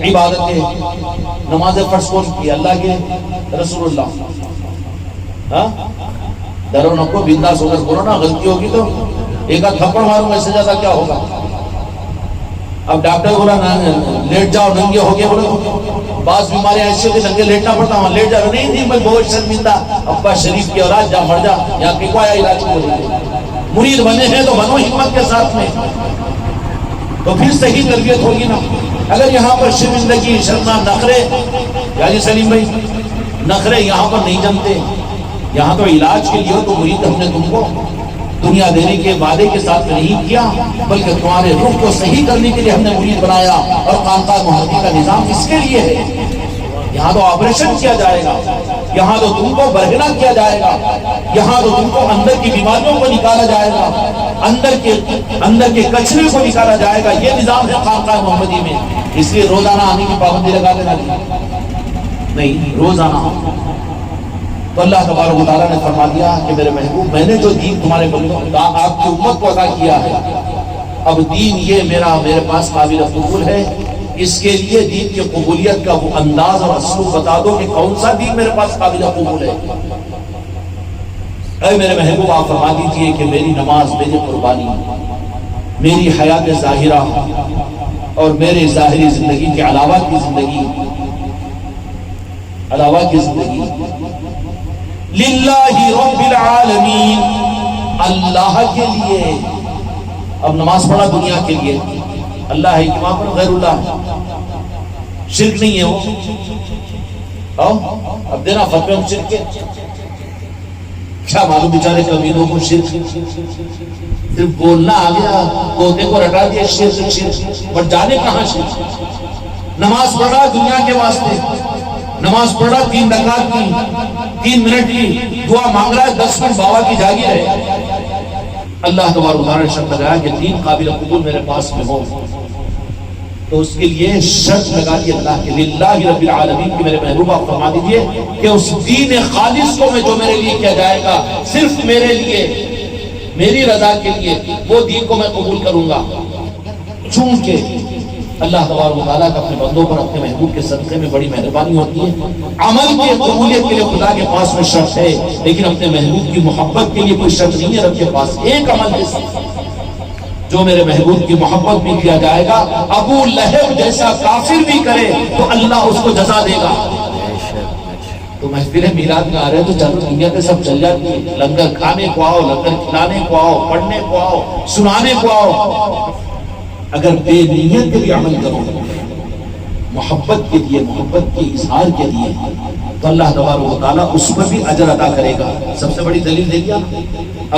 عبادتیں, نماز فرض کون کی؟ اللہ کے رسول اللہ. ڈرو نہ کو, بنداس ہو کر بولو نا. غلطی ہوگی تو ایک آدھ تھپڑ ماروں گا, اس سے زیادہ کیا ہوگا. اب ڈاکٹر بولا لیٹ جاؤ, ننگے ہو گئے بولے. بعض بیماریاں ایسی ہوتی ننگے لیٹنا پڑتا, وہاں لیٹ جاؤ. نہیں میں بہت شرمندہ, ابا شریف کی اولاد, جا مر جا, یہاں کی کوئی علاج کو بولیں گے. مرید بنے ہیں تو بنو ہمت کے ساتھ میں, تو پھر صحیح تربیت ہوگی نا. اگر یہاں پر شرمندگی, شرما, نخرے, یا جی سلیم بھائی نخرے یہاں پر نہیں جمتے. یہاں تو علاج کے لیے تو مرید ہم نے تم کو دنیا دینے کے وعدے کے ساتھ نہیں کیا, بلکہ تمہارے روح کو صحیح کرنے کے لیے ہم نے مرید بنایا. اور خانقاہ محمدی کا نظام اس کے لیے ہے. یہاں تو آپریشن کیا جائے گا, یہاں تو تم کو برہنہ کیا جائے گا, یہاں تو تم کو اندر کی بیماریوں کو نکالا جائے گا, اندر کے کچرے کو نکالا جائے گا. یہ نظام ہے خانقاہ محمدی میں. اس لیے روزانہ آنے کی پابندی لگا دینا نہیں, روزانہ. تو اللہ تبارک و تعالیٰ نے فرما دیا کہ میرے محبوب, میں نے جو دین تمہارے بندوں آپ کی امت کو عطا کیا ہے, اب دین یہ میرے پاس قابل قبول ہے. اس کے لیے دین کی قبولیت کا وہ انداز اور اسلوب بتا دو کہ کون سا دین میرے پاس قابل قبول ہے. اے میرے محبوب, آپ فرما دیجئے کہ میری نماز, میری قربانی, میری حیات ظاہرہ اور میرے ظاہری زندگی کے علاوہ کی زندگی للہ رب العالمین, اللہ کے لیے. اب نماز پڑھا دنیا کے لیے, اللہ ہے کہ وہاں پر غیر اللہ ہے, شرک نہیں ہے وہ. اب دینا فتوے ہم شرک کے, کیا معلوم بیچارے کمینوں کو شرک, صرف بولنا آ گیا, کوتے کو رٹا دیا شرک, بٹ جانے کہاں شرک. نماز پڑھا دنیا کے واسطے, نماز پڑھ رہا 3 رکعت کی, 3 منٹ کی دعا مانگ رہا ہے, 10 منٹ بابا کی جاگیر ہے. اللہ تبارک و تعالیٰ نے شرط لگایا کہ دین قابل قبول میرے پاس میں ہو, تو اس کے لیے شرط لگا دی اللہ کے للہ رب العالمین کی. میرے محبوب آپ فرما دیجئے کہ اس دین خالص کو میں جو میرے لیے کیا جائے گا, صرف میرے لیے, میری رضا کے لیے, وہ دین کو میں قبول کروں گا. چونکہ اللہ تبارک و تعالیٰ کا اپنے بندوں پر اپنے محبوب کے صدقے میں بڑی مہربانی ہوتی ہے. عمل کی قبولیت کے لیے خدا کے پاس میں شرط ہے, لیکن اپنے محبوب کی محبت کے لیے کوئی شرط نہیں ہے رب کے پاس. ایک عمل ہے جو میرے محبوب کی محبت بھی کیا جائے گا. ابو لہب جیسا کافر بھی کرے تو اللہ اس کو جزا دے گا. تو محفل میلاد میں آ رہے تو چلو دنیا پہ سب چل جاتی ہے, لنگر کھانے کو آؤ, لنگر کھلانے کو آؤ, پڑھنے کو آؤ, سنانے کو آؤ. اگر بے نیت بھی عمل کرو محبت کے لیے, محبت کے اظہار کے لیے, تو اللہ تبارک و تعالیٰ اس پر بھی اجر عطا کرے گا. سب سے بڑی دلیل دے دیا,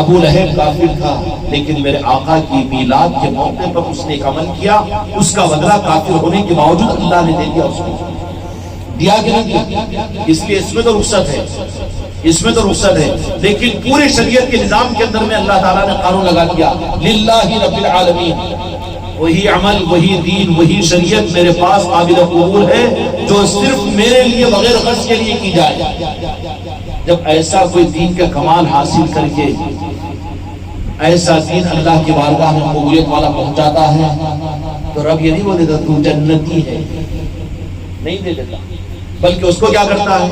ابو لہب کافر تھا لیکن میرے آقا کی میلاد کے موقع پر اس نے ایک عمل کیا, اس کا بدلہ کافر ہونے کے باوجود اللہ نے دے دیا اس کو. دیا کہ نہیں دیا؟ اس لیے اس میں تو رخصت ہے, اس میں تو رخصت ہے. لیکن پورے شریعت کے نظام کے اندر میں اللہ تعالیٰ نے قانون لگا دیا للہ رب العالمین. وہی عمل, وہی دین, وہی شریعت میرے پاس قابل قبول ہے جو صرف میرے لیے بغیر غرض کے لیے کی جائے. جب ایسا کوئی دین کا کمال حاصل کر کے ایسا دین اللہ کی بارگاہ میں قبولیت والا پہنچاتا ہے تو رب یہ نہیں بول دیتا تو جنتی ہے, نہیں دے دیتا, بلکہ اس کو کیا کرتا ہے,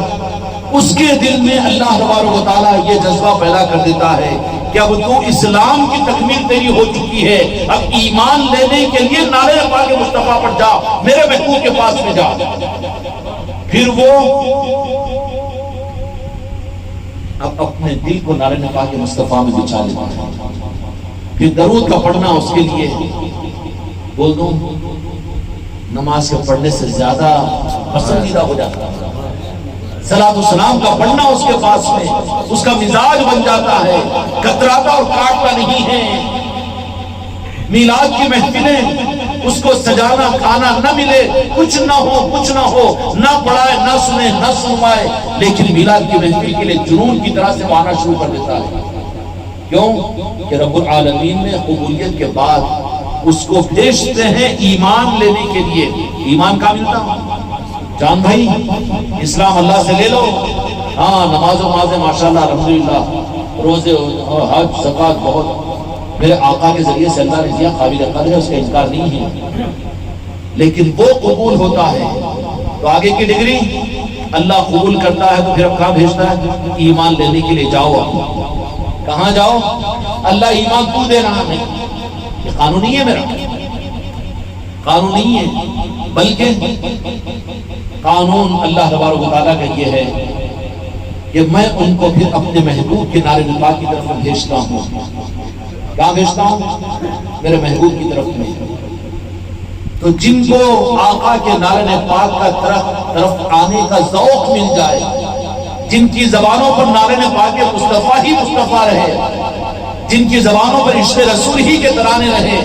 اس کے دل میں اللہ تبارک و تعالیٰ یہ جذبہ پیدا کر دیتا ہے کہ اب تو اسلام کی تکمیل تیری ہو چکی ہے، اب ایمان لینے کے لیے نعرہ پاک مصطفیٰ پر جا، میرے محبوب کے پاس میں جا۔ پھر وہ اب اپنے دل کو نعرہ پاک مصطفیٰ میں بچھا لیتا ہے۔ پھر درود کا پڑھنا اس کے لیے بول دوں نماز کے پڑھنے سے زیادہ پسندیدہ ہو جاتا ہے۔ صلاۃ و سلام کا پڑھنا اس کے پاس میں اس کا مزاج بن جاتا ہے، کتراتا اور کاٹتا نہیں ہے۔ میلاد کی محفلیں اس کو سجانا کھانا نہ ملے، کچھ نہ ہو، نہ پڑھائے نہ سنے نہ سنوائے، لیکن میلاد کی محفل کے لیے جنون کی طرح سے آنا شروع کر دیتا ہے۔ کیوں کہ رب العالمین نے قبولیت کے بعد اس کو بھیجتے ہیں ایمان لینے کے لیے۔ ایمان کا ملتا جان بھائی، اسلام اللہ سے لے لو، ہاں نماز و نمازیں ماشاءاللہ الحمدللہ، روزے حج زکوٰۃ بہت میرے آقا کے ذریعے سے اللہ نے دیا، قابل قدر ہے، اس کا انکار نہیں ہے، لیکن وہ قبول ہوتا ہے تو آگے کی ڈگری اللہ قبول کرتا ہے تو پھر اب کہاں بھیجتا ہے؟ ایمان لینے کے لیے جاؤ۔ کہاں جاؤ؟ اللہ ایمان تو دے رہا ہے، یہ قانون نہیں ہے، میرا قانون نہیں ہے، بلکہ قانون اللہ تبارک و تعالیٰ کا یہ ہے کہ میں ان کو پھر اپنے محبوب کے نعرہ پاک کی طرف بھیجتا ہوں۔ کہاں بھیجتا ہوں؟ میرے محبوب کی طرف میں۔ تو جن کو آقا کے نعرہ پاک کا طرف آنے کا ذوق مل جائے، جن کی زبانوں پر نعرہ پاک مصطفیٰ ہی مصطفیٰ رہے، جن کی زبانوں پر عشق رسول ہی کے ترانے رہے،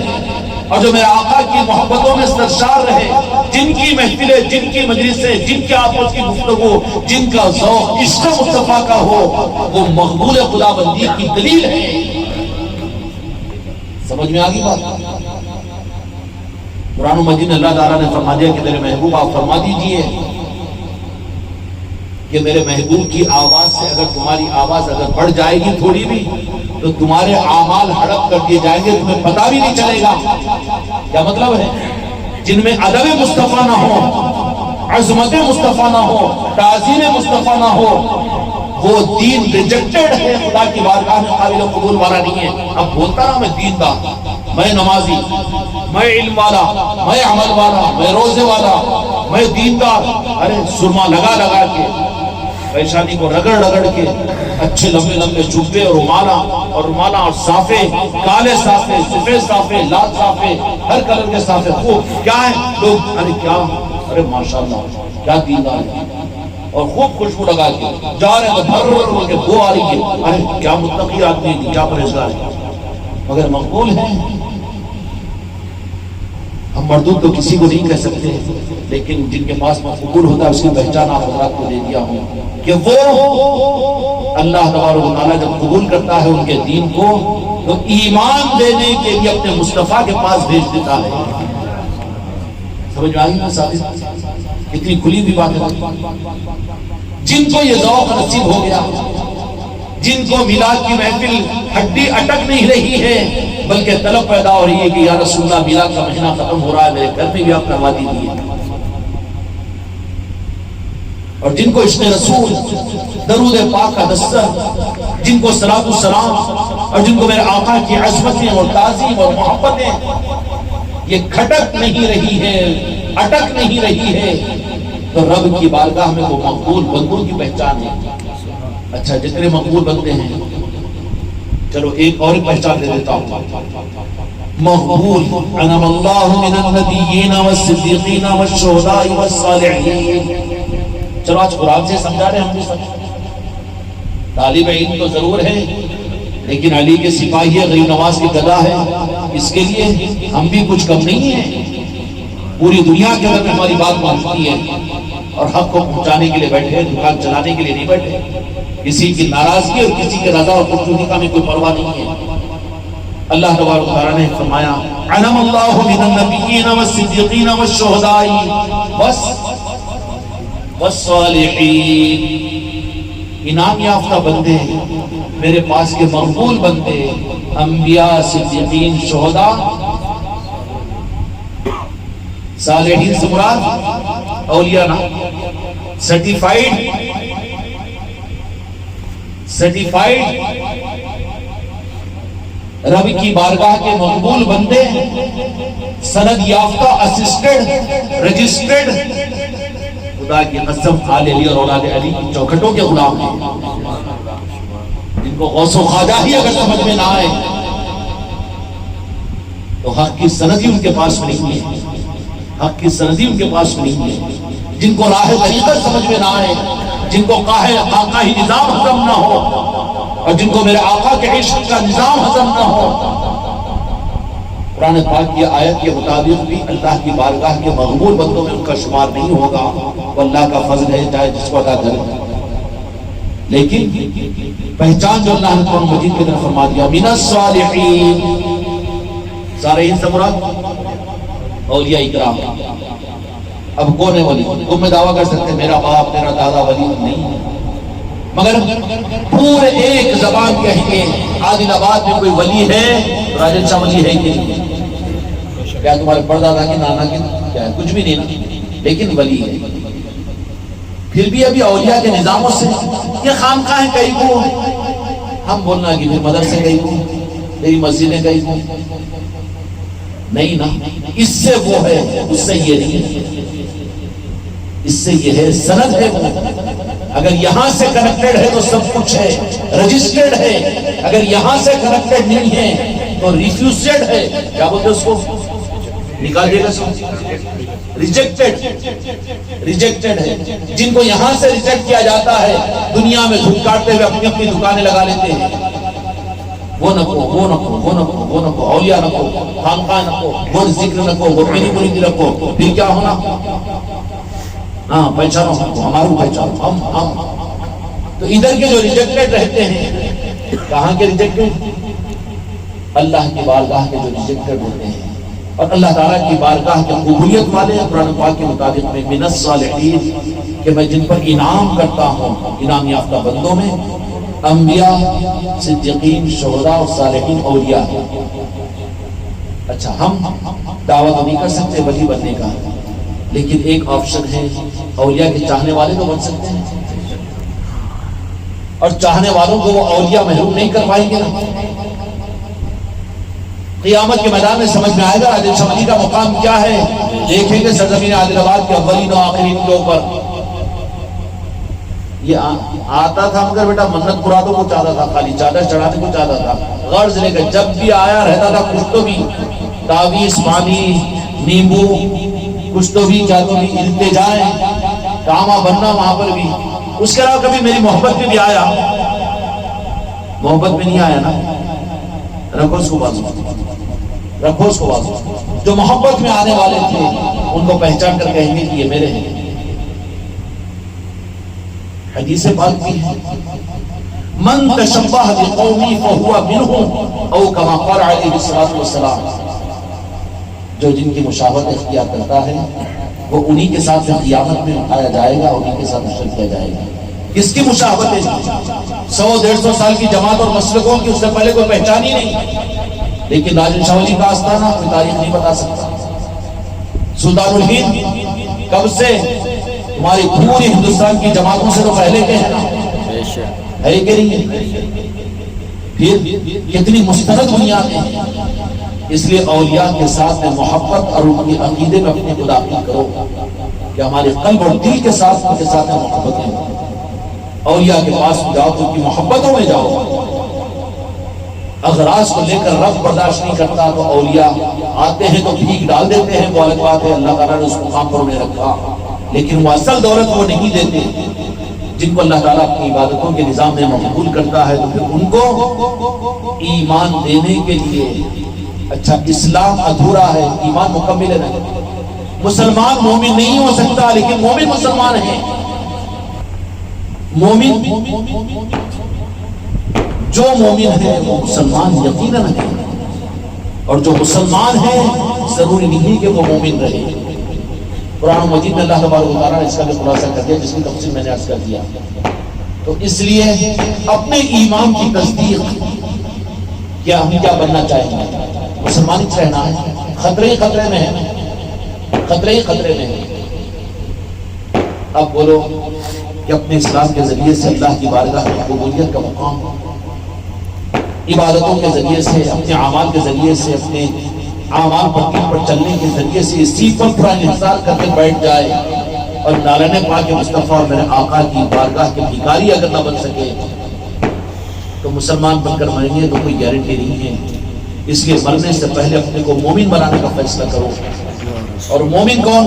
اور جو میرے آقا کی محبتوں میں سرشار رہے، جن کی محفلیں، جن کی مجلسیں، جن کے آپس کی گفتگو، جن کا ذوق عشق مصطفیٰ کا ہو، وہ مقبول خدا بندی کی دلیل ہے۔ سمجھ میں آگی بات؟ قرآن مجید میں اللہ تعالیٰ نے فرما دیا کہ میرے محبوب آپ فرما دیجئے کہ میرے محبوب کی آواز سے اگر تمہاری آواز اگر بڑھ جائے گی تھوڑی بھی تو تمہارے اعمال ہڑپ کر دیے جائیں گے، تمہیں پتہ بھی نہیں چلے گا۔ کیا مطلب ہے؟ جن میں ادب مصطفیٰ نہ ہو، عظمت مصطفیٰ نہ ہو، تعظیم مصطفیٰ نہ ہو، وہ دین ریجیکٹڈ ہے، خدا کی بارگاہ میں قابل قبول والا نہیں ہے۔ اب بولتا رہا میں دیندار، میں نمازی، میں علم والا، میں عمل والا، میں روزے والا، میں دیندار، ارے سرما لگا لگا کے پیشانی کو رگڑ رگڑ کے اچھے لمبے لمبے جوبے اور رومالا اور صافے، کالے صافے، سفید صافے، لال صافے، ہر کلر کے صافے، خوب کیا ہے لوگ، ارے کیا، ارے ماشاءاللہ کیا دیندار ہے، اور خوب خوشبو لگا کے جا رہے ہیں تو بھر بھر کے بو آ رہی ہے، ارے کیا متقی آدمی ہے، کیا پرہیزگار ہے، مگر مقبول ہے۔ ہم مردود تو کسی کو نہیں کہہ سکتے، لیکن جن کے پاس مقبول ہوتا ہے اس کی پہچان آپ حضرات کو دے دیا ہوں کہ وہ اللہ تبارک و تعالیٰ جب قبول کرتا ہے ان کے دین کو تو ایمان دینے کے لیے اپنے مصطفیٰ کے پاس بھیج دیتا ہے۔ سمجھ میں آئی نا ساتھی؟ اتنی کھلی ہوئی بات ہے۔ جن کو یہ ذوق نصیب ہو گیا، جن کو میلاد کی محفل ہڈی اٹک نہیں رہی ہے بلکہ طلب پیدا ہو رہی ہے کہ یا رسول اللہ میلاد کا مہینہ ختم ہو رہا ہے، میرے گھر میں بھی آپ کروا دیجیے، اور جن کو عشق رسول، درود پاک کا دستر، جن کو صلاۃ السلام، اور جن کو میرے آقا کی عظمتیں اور تعظیم اور محبتیں یہ کھٹک نہیں رہی ہے، اٹک نہیں رہی ہے، تو رب کی بارگاہ میں وہ مقبول بندوں کی پہچان ہے۔ اچھا جتنے مقبول بندے ہیں، چلو ایک اور پہچان دے دیتا ہوں، مقبول انعم اللہ من النبیین والصدیقین والشہداء والصالحین۔ چلو آج قرآن سے سمجھا رہے ہیں ہم بھی سمجھ، طالب علم تو ضرور ہے لیکن علی کے سپاہی ہے، غریب نواز کی گدا ہے، اس کے لیے ہم بھی کچھ کم نہیں ہیں۔ پوری دنیا کے اندر ہماری بات مانتی ہے اور حق کو پہنچانے کے لیے بیٹھے، دکان چلانے کے لیے نہیں بیٹھے، کسی کی ناراضگی اور کسی کے رضا اور خوشنودی کا میں کوئی پرواہ نہیں ہے۔ اللہ تبارک و تعالیٰ نے فرمایا انعم اللہ من النبیین والصدیقین والشہداء والصالحین، انعام یافتہ بندے، میرے پاس کے مقبول بندے، انبیاء، صدیقین، شہداء، صالحین سے مراد اولیاء نا، سرٹیفائیڈ رب کی بارگاہ کے مقبول بندے، سند یافتہ، اسسٹڈ، رجسٹرڈ، خدا کی قسم آل علی اور اولاد علی کی چوکھٹوں کے غلام ہیں، جن کو غوث و خواجہ ہی اگر سمجھ میں نہ آئے تو حق کی سند ہی ان کے پاس نہیں ہے، حق کی سند ہی ان کے پاس نہیں ہے، جن کو راہ طریقت سمجھ میں نہ آئے، جن کو قاہی نظام ہضم نہ ہو، اور جن کو میرے آقا کے عشق کا نظام ہضم نہ ہو، قرآن پاک کی آیت کے مطابق بھی اللہ کی بارگاہ کے مقبول بندوں میں ان کا شمار نہیں ہوگا، وہ اللہ کا فضل ہے چاہے جس کو ادا کرے۔ لیکن پہچان جو اللہ نے قرآن مجید کے طرف فرما دیا، من الصالحین، صالحین سے مراد اولیاء اکرام۔ اب کون ہے ولی؟ تم میں دعویٰ کر سکتے میرا باپ میرا دادا ولی نہیں، مگر پورے ایک زبان کہیں گے عادل آباد میں کوئی ولی ہے تو راجن شاہ ولی ہے کہ نہیں؟ کیا تمہارے پردادا کی نانا کی کیا ہے؟ کچھ بھی نہیں نا، لیکن ولی ہے۔ پھر بھی ابھی اولیاء کے نظاموں سے یہ خانقاہیں کئی کو، ہم بولنا کہ پھر مدرسے کئی کو، میری مسجدیں کئی کو، نہیں نا، اس سے وہ ہے، اس سے یہ نہیں، اس سے یہ ہے، سند ہے وہ۔ اگر یہاں سے کنیکٹڈ ہے تو سب کچھ ہے، رجسٹرڈ ہے، اگر یہاں سے کنیکٹڈ نہیں ہے تو ریفیوزڈ ہے، کیا بولتے اس کو؟ نکال دے گا سب، ریجیکٹڈ ہے۔ جن کو یہاں سے ریجیکٹ کیا جاتا ہے دنیا میں دھوپ کاٹتے ہوئے اپنی اپنی دکانیں لگا لیتے ہیں، وہ نہ کو، وہ نہ کو، وہ نہ کو، وہ نہ کو، اولیاء نہ کو، خانقاہ نہ کو، وہ ذکر نہ کو، وہ میری مرید نہ کو، پھر کیا ہونا؟ ہاں پہچانو ہم کو، ہمارو پہچانو، ہم تو ادھر کے جو ریجیکٹڈ رہتے ہیں، کہاں کے ریجیکٹڈ؟ اللہ کی بارگاہ کے جو ریجیکٹڈ ہوتے ہیں، اور اللہ تعالیٰ کی بارگاہ کے قبولیت والے ہیں۔ قرآن پاک کے مطابق میں من الصالحین کہ میں جن پر انعام کرتا ہوں، انعام یافتہ بندوں میں انبیاء، صدیقین، شہداء اور صالحین اولیاء ہیں۔ اچھا ہم دعویٰ تو نہیں کر سکتے ولی بننے کا، لیکن ایک آپشن ہے، اولیاء کے چاہنے والے تو بن سکتے ہیں، اور چاہنے والوں کو وہ اولیاء محروم نہیں کر پائیں گے نا۔ قیامت کے میدان میں سمجھ میں آئے گا عادل شاہ ولی کا مقام کیا ہے، دیکھیں گے سرزمین عادل آباد کے اولین و آخرین کے اوپر یہ آتا تھا، مگر بیٹا منت مرادوں کو چاہتا تھا، خالی چادر چڑھانے کو چاہتا تھا، غرض لے کر جب بھی آیا رہتا تھا کچھ تو بھی تعویذ، پانی، نیمبو، کچھ تو بھی کیا تو بھی التجائیں، کاما بننا وہاں پر بھی۔ اس کے علاوہ کبھی میری محبت میں بھی آیا؟ محبت میں نہیں آیا نا، رکھو اس کو بازو، رکھو اس کو بازو۔ جو محبت میں آنے والے تھے ان کو پہچان کر کہیں گے کہ یہ میرے ہیں۔ حدیث پاک بھی ہے، من تشبہ بقومی فہو منہم او کما قال علیہ الصلوۃ والسلام، جو جن کی مشابہت اختیار کرتا ہے وہ انہی کے ساتھ قیامت میں اٹھایا جائے گا، انہی کے ساتھ حشر کیا جائے گا۔ کس کی مشابہت ہے؟ 100-150 سال کی جماعت اور مسلکوں کی اس سے پہلے کوئی پہچان ہی نہیں، لیکن راجن شاہ ولی کا آستانہ کوئی تاریخ نہیں بتا سکتا۔ سلطان الہند کب سے؟ ہماری پوری ہندوستان کی جماعتوں سے تو پہلے کے ہیں نا، ہے کہ نہیں؟ پھر کتنی مستند بنیادیں ہیں۔ اس لیے اولیاء کے ساتھ میں محبت اور ان کے عقیدے میں اپنے کو داخل کرو کہ ہمارے قلب اور دل کے ساتھ ان کے ساتھ محبت ہے۔ اولیاء کے پاس جاؤ تو ان کی محبتوں میں جاؤ۔ اغراض کو لے کر رب برداشت نہیں کرتا تو اولیاء آتے ہیں تو بھیک ڈال دیتے ہیں، وہ الگ بات ہے، اللہ تعالیٰ نے اس مقام پر انہیں رکھا، لیکن وہ اصل دولت وہ نہیں دیتے۔ جن کو اللہ تعالیٰ اپنی عبادتوں کے نظام میں مقبول کرتا ہے تو پھر ان کو ایمان دینے کے لیے، اچھا اسلام ادھورا ہے، ایمان مکمل ہے نہیں۔ مسلمان مومن نہیں ہو سکتا لیکن مومن مسلمان ہے۔ مومن جو مومن ہے وہ مسلمان یقیناً ہے، اور جو مسلمان ہے ضروری نہیں کہ وہ مومن رہے۔ قرآن مجید میں اللہ تبارک و تعالیٰ نے اس کا بھی خلاصہ کر دیا، جس کی تفصیل میں نے عرض کر دیا۔ تو اس لیے اپنے ایمان کی تصدیق، کیا ہم کیا بننا چاہیں گے؟ مسلمان ہی رہنا ہے، خطرے ہی خطرے میں ہے، خطرے ہی خطرے میں ہے۔ اب بولو کہ اپنے اسلام کے ذریعے سے اللہ کی بارگاہ میں قبولیت کا مقام عبادتوں کے ذریعے سے، اپنے اعمال کے ذریعے سے، اپنے اعمال پر چلنے کے ذریعے سے اسی پر پورا انحصار کر کے بیٹھ جائے اور نالنے پاک مصطفیٰ اور میرے آقا کی بارگاہ کے بھکاری اگر نہ بن سکے تو مسلمان بن کر مریں گے تو کوئی گارنٹی نہیں ہے۔ اس لیے مرنے سے پہلے اپنے کو مومن بنانے کا فیصلہ کرو۔ اور مومن کون؟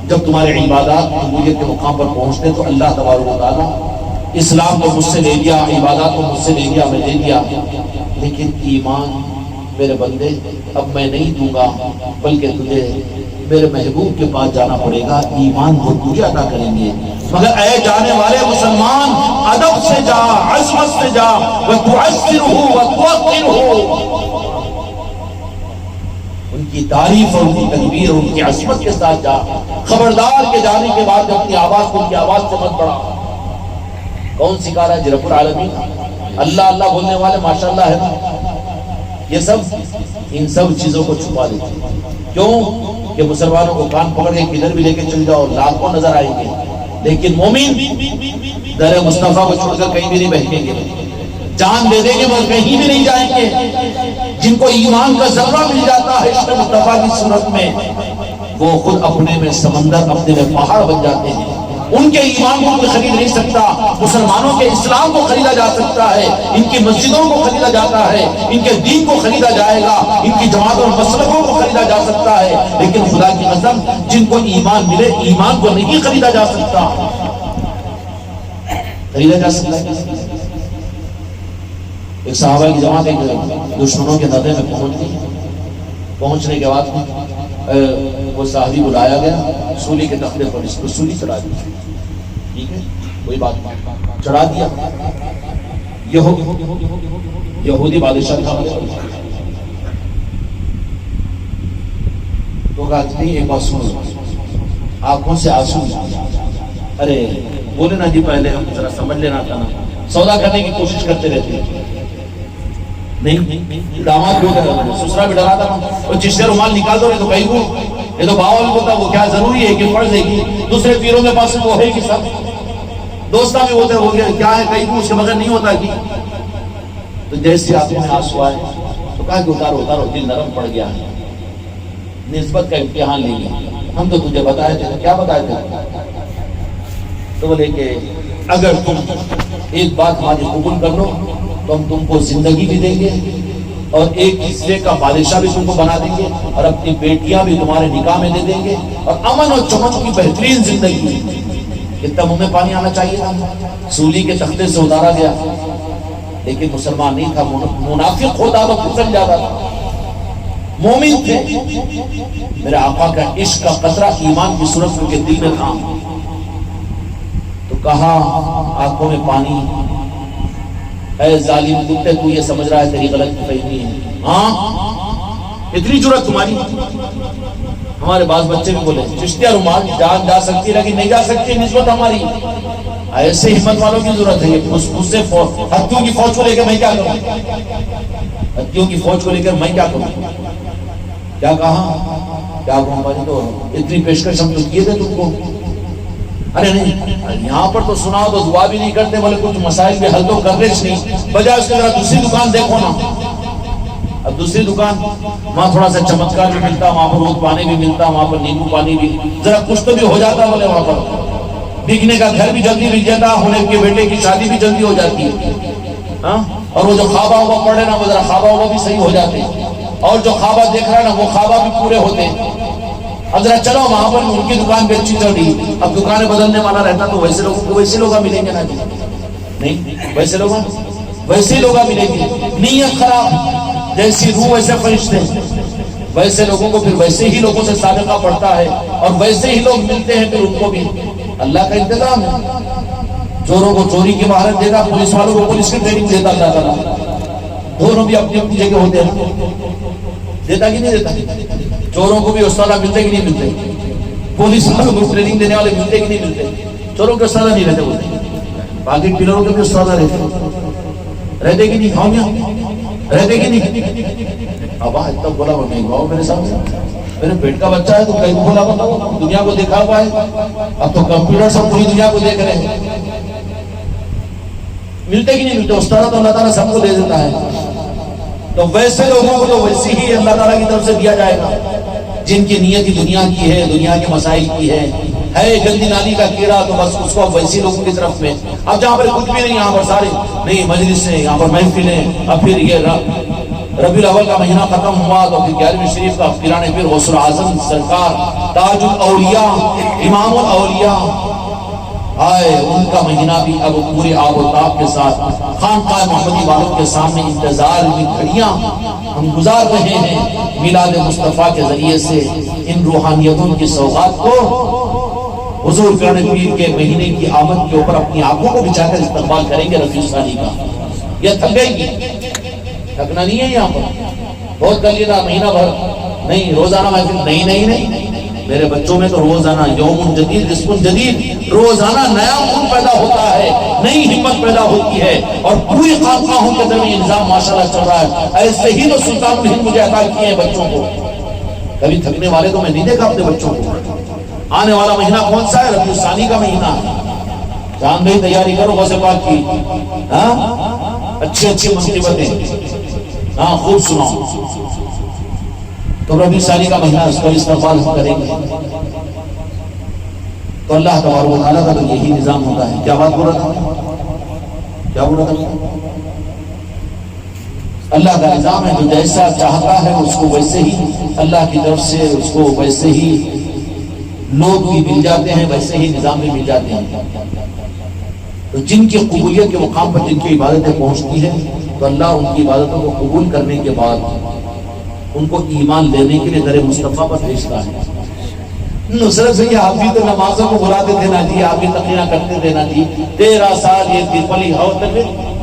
جب تمہارے عبادات قبولیت کے مقام پر پہنچتے تو اللہ تبارک و تعالیٰ اسلام تو مجھ سے لے لیا، عبادات تو مجھ سے لے لیا، میں لے لیا، لیکن ایمان میرے بندے اب میں نہیں دوں گا، بلکہ تجھے میرے محبوب کے پاس جانا پڑے گا، ایمان وہ تجھے عطا کریں گے۔ مگر اے جانے والے مسلمان، ادب سے جا، عظمت سے جا، وَتُعَزِّرُهُ وَتُوَقِّرُهُ، ان کی تعریف اور ان کی تکبیر اور ان کی عظمت کے ساتھ جا۔ خبردار کے جانے کے بعد اپنی آواز کو ان کی آواز سے مت بڑھا۔ کون سکھا رہا ہے؟ رب العالمین۔ اللہ اللہ بولنے والے ماشاءاللہ ہے نا، یہ سب ان سب چیزوں کو چھپا دیتے ہیں۔ کیوں کہ مسلمانوں کو کان پکڑ کے کدھر بھی لے کے چل جاؤ لاکھوں نظر آئیں گے، لیکن مومن در مصطفیٰ کو چھوڑ کر کہیں بھی نہیں بہکیں گے، جان دے دیں گے مگر کہیں بھی نہیں جائیں گے۔ جن کو ایمان کا ذرہ مل جاتا ہے عشق مصطفیٰ کی صورت میں، وہ خود اپنے میں سمندر، اپنے میں پہاڑ بن جاتے ہیں۔ ان کے ایمان کو کوئی خرید نہیں سکتا، مسلمانوں کے اسلام کو خریدا جا سکتا ہے، ان کی مسجدوں کو خریدا جاتا ہے، ان کے دین کو خریدا جائے گا، ان کی جماعتوں اور مسلکوں کو خریدا جا سکتا ہے، لیکن خدا کی قسم جن کو ایمان ملے ایمان کو نہیں خریدا جا سکتا۔ خریدا جا سکتا ہے؟ ایک صحابہ کی جماعت ایک دشمنوں کے ندے میں پہنچ گئی، پہنچنے کے بعد وہ صحابی بلایا گیا، سولی کے تختے پر اس کو سولی چڑھا دی، ٹھیک ہے کوئی بات نہیں، چڑھا دیا۔ یہودی بادشاہ تھا، تو کہا نہیں ایک بات سنو، آنکھوں سے آنسو، ارے بولے نا جی پہلے ہم ذرا سمجھ لینا تھا نا، سودا کرنے کی کوشش کرتے رہتے نہیں، داماد بول رہا، سسرا بھی ڈرا تھا، وہ چشتے رومال نکال دو، تو کہیں وہ یہ تو باول کو تھا، وہ کیا ضروری ہے کہ فرض ہے کہ دوسرے پیروں کے پاس وہ ہے کہ سب دوستہ بھی ہوتے ہو گیا کیا ہے کہیں وہ اس کے بغیر نہیں ہوتا کہ، تو جیسے آنکھوں میں آنسو آئے تو کہا کہ اتارو اتارو، دل نرم پڑ گیا ہے، نسبت کا امتحان لے لیا، ہم تو تجھے بتائے تھے، کیا بتائے تھے؟ تو بولے کہ اگر تم ایک بات ہماری قبول کر لو تو ہم تم کو زندگی بھی دیں گے اور ایک حصے کا بادشاہ بھی تم کو بنا دیں گے اور اپنی بیٹیاں بھی تمہارے نکاح میں دے دیں گے اور امن اور چمن کی بہترین زندگی۔ کتنا منہ میں پانی آنا چاہیے تھا، سولی کے تختے سے اتارا گیا، لیکن مسلمان نہیں تھا، منافق ہوتا تو پھسل جاتا تھا، مومن تھے۔ میرے آقا کا عشق کا قطرہ ایمان کی صورت میں دل میں تھا، تو کہا آنکھوں میں پانی، اے ظالم کتے تو یہ سمجھ رہا ہے تیری غلط فہمی ہے، ہاں اتنی جرأت تمہاری؟ ہمارے بعض بچے بھی بولے چشتیہ رومال جان جا سکتی لیکن نہیں جا سکتی نسبت ہماری، ایسے ہمت والوں کی ضرورت ہے۔ اس سے ہتھیوں کی فوج کو لے کر میں کیا کروں، ہتھیوں کی فوج کو لے کر میں کیا کروں؟ کیا کہا کیا کہوں بھائی، تو اتنی پیشکش ہم تو کیے تھے تم کو، ارے نہیں یہاں پر تو سناؤ تو دعا بھی نہیں کرتے، بولے کچھ مسائل بھی حل تو کر رہے نہیں، بجائے اس کے ذرا دوسری دکان دیکھو نا۔ اب دوسری دکان وہاں تھوڑا سا چمتکار بھی ملتا، وہاں پر دودھ پانی بھی ملتا، وہاں پر نیمبو پانی بھی، ذرا کچھ تو بھی ہو جاتا، بولے وہاں پر بکنے کا گھر بھی جلدی بک جاتا، ہونے کے بیٹے کی شادی بھی جلدی ہو جاتی ہے، ہاں اور وہ جو خوابہ ہوا پڑے نا وہ ذرا خوابہ ہوا بھی صحیح ہو جاتے، اور جو خوابہ دیکھ رہا ہے نا وہ خوابہ بھی پورے ہوتے۔ اب ذرا چلو وہاں پر ان کی دکان بھی اچھی چل رہی، اب دکانیں بدلنے والا رہتا تو ویسے لوگوں کو ویسے لوگ ملیں گے نا جی، نہیں ویسے لوگ ویسے لوگ ملیں گے، نیت خراب، جیسی روح ویسے فرشتے، ویسے لوگوں کو پھر ویسے ہی لوگوں سے سابقہ پڑتا ہے اور ویسے ہی لوگ ملتے ہیں، پھر ان کو بھی اللہ کا انتظام ہے۔ چوروں کو چوری کی مہارت دیتا، پولیس والوں کو پولیس کی ٹریننگ دیتا اللہ تعالیٰ، دونوں بھی اپنی اپنی جگہ ہوتے ہیں، دیتا کہ نہیں دیتا؟ چوروں کو بھی استاد ملتے کہ نہیں ملتے؟ پولیس والوں کو ٹریننگ دینے والے ملتے کہ نہیں ملتے؟ چوروں کے استاد نہیں رہتے بولتے، باقی پلروں کے بھی استاد رہتے کہ نہیں؟ کھاؤں رہتے کہ نہیں؟ اب اتنا بولا میں گاؤں میرے سامنے، میرے پیٹ کا بچہ ہے تو کہیں بولا بتاؤ، دنیا کو دیکھا ہوا ہے، اب تو کمپیوٹر سے پوری دنیا کو دیکھ رہے ہیں۔ ملتے کہ نہیں ملتے؟ اس طرح تو اللہ تعالیٰ سب کو دے دیتا ہے. تو ویسے لوگوں کو تو ویسے ہی اللہ تعالیٰ کی طرف سے دیا جائے گا جن کی نیت دنیا کی ہے, دنیا کے مسائل کی ہے گندی نالی کا کیڑا, تو بس اس کو ویسی لوگوں کی طرف میں. اب جہاں پر کچھ بھی نہیں, یہاں پر سارے نہیں مجلس ہیں, یہاں پر محفلیں. اب پھر یہ ربیع الاول کا مہینہ ختم ہوا تو پھر 11ویں شریف کا پیرانے پھر غوث الاعظم سرکار تاج الاولیاء امام الاولیاء آئے, ان کا مہینہ بھی اب پورے آب و تاب کے ساتھ خانقاہ محمدی والوں کے سامنے انتظار کی گھڑیاں ہم گزار رہے ہیں. میلاد مصطفیٰ کے ذریعے سے ان روحانیتوں کی سوغات کو حضور پیرانے پیر کے مہینے کی آمد کے اوپر اپنی آنکھوں کو بچھا کر استقبال کریں گے رفیع ثانی کا. یہ تھک گئی گی, تھکنا نہیں ہے یہاں پر بہت کر لینا مہینہ بھر نہیں, روزانہ محفل نہیں نہیں نہیں. میرے بچوں میں تو روزانہ یوم جدید جسم جدید, روزانہ نیا خون پیدا ہوتا ہے, نئی ہمت پیدا ہوتی ہے, اور پوری خانقاہوں کے درمیان نظام ماشاءاللہ چل رہا ہے. ایسے ہی تو سلطان الہند مجھے عطا کیے ہیں بچوں کو. کبھی تھکنے والے تو میں نہیں دیکھا اپنے بچوں کو. آنے والا مہینہ کون سا ہے؟ ربیع ثانی کا مہینہ ہے. جان بھائی تیاری کرو غوث پاک کی, اچھی اچھی منصبتیں, خوب سناؤ. تو ربیع ثانی کا مہینہ اس کا استقبال ہم کریں گے. تو اللہ تبارک و تعالیٰ کا تو یہی نظام ہوتا ہے. کیا بات بول رہا تھا, کیا بول رہا تھا؟ اللہ کا نظام ہے, جو جیسا چاہتا ہے اس کو ویسے ہی اللہ کی طرف سے اس کو ویسے ہی لوگ بھی مل جاتے ہیں, ویسے ہی نظام بھی مل جاتے ہیں. تو جن کی قبولیت کے مقام پر جن کی عبادتیں پہنچتی ہیں تو اللہ ان کی عبادتوں کو قبول کرنے کے بعد ان کو ایمان لینے کے لیے در مصطفیٰ پر بھیجتا ہے. نصرت سے آپ بھی تو نمازوں کو بلاتے تھے نا جی, آپ بھی تقریر کرتے تھے نا جی. 13 سال یہ ترپلی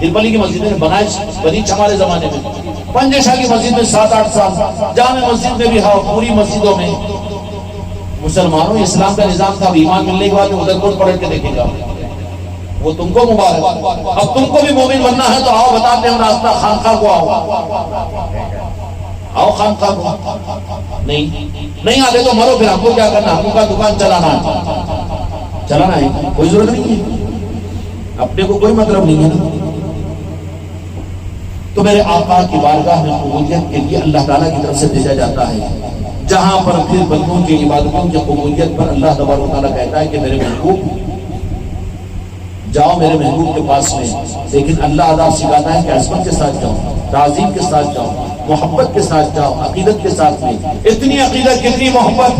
ترپلی کی مسجد میں بنی ہمارے زمانے میں, پنجشاہ کی مسجد میں 7-8 سال, جامع مسجد میں بھی پوری مسجدوں میں مسلمانوں اسلام کا نظام تھا. ایمان ملنے کے بعد ادھر کون پڑھ کے دیکھے گا, وہ تم کو مبارک. اب تم کو بھی مومن بننا ہے تو آؤ بتاتے ہیں راستہ, خانقاہ کو آؤ خانقاہ کو. نہیں آتے تو مرو, پھر ہم کو کیا کرنا, ہم کا دکان چلانا ہے, کوئی ضرورت نہیں ہے, اپنے کو کوئی مطلب نہیں ہے نا. تو میرے آقا کی بارگاہ میں قبولیت کے لیے اللہ تعالیٰ کی طرف سے بھیجا جاتا ہے, جہاں پر پھر بندوں کی عبادتوں کی قبولیت پر اللہ تبارک و تعالیٰ کہتا ہے کہ میرے محبوب جاؤ میرے محبوب کے پاس میں. لیکن اللہ آداب سکھاتا ہے کہ عظمت کے ساتھ جاؤ, تعظیم کے ساتھ جاؤ, محبت کے ساتھ جاؤ, عقیدت کے ساتھ میں. اتنی عقیدت, کتنی محبت,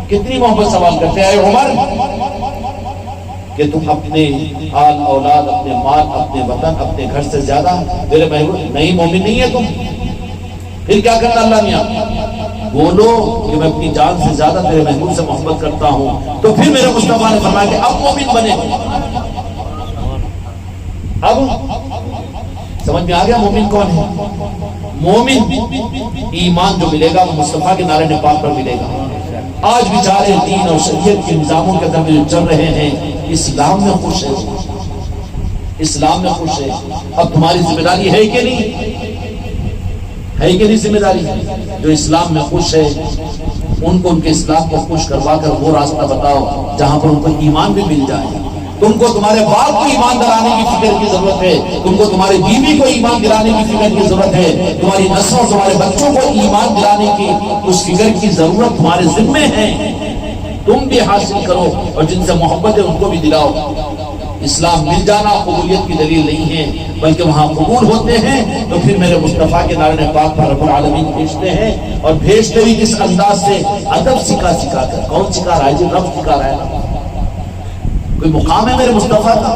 کتنی محبت سوال کرتے ہیں عمر کہ تم اپنے آل اولاد, اپنے مال, اپنے وطن, اپنے گھر سے زیادہ میرے محبوب نہیں, مومن نہیں ہے تم. پھر کیا کرنا اللہ میاں, بولو کہ میں اپنی جان سے زیادہ تیرے محبوب سے محبت کرتا ہوں. تو پھر میرے مصطفیٰ نے فرمایا کہ اب مومن بنے. اب سمجھ میں آ گیا مومن کون ہے. مومن ایمان جو ملے گا وہ مصطفیٰ کے نعرے پاک پر ملے گا. آج بیچارے دین اور شریعت کے نظاموں کے اندر جو چل رہے ہیں, اسلام میں خوش ہے, اسلام میں خوش ہے. اب تمہاری ذمہ داری ہے کہ نہیں, ہے کہ نہیں ذمہ داری؟ جو اسلام میں خوش ہے ان کو ان کے اسلام کو خوش کروا کر وہ راستہ بتاؤ جہاں پر ان کو ایمان بھی مل جائے. تم کو تمہارے باپ کو ایمان دلانے کی فکر کی ضرورت ہے, تم کو تمہاری بیوی کو ایمان دلانے کی فکر کی ضرورت ہے, تمہاری نسلوں تمہارے بچوں کو ایمان دلانے کی اس فکر کی ضرورت تمہارے ذمے ہے. تم بھی حاصل کرو اور جن سے محبت ہے ان کو بھی دلاؤ. اسلام مل جانا قبولیت کی دلیل نہیں ہے, بلکہ وہاں قبول ہوتے ہیں تو پھر میرے مصطفیٰ کے نعرے پاک پر رب العالمین بھیجتے ہیں. اور بھیجتے بھی کس انداز سے, ادب سکھا کر. کون سکھا رہا ہے جی؟ رب سکھا رہا ہے نا. کوئی مقام ہے میرے مصطفیٰ کا,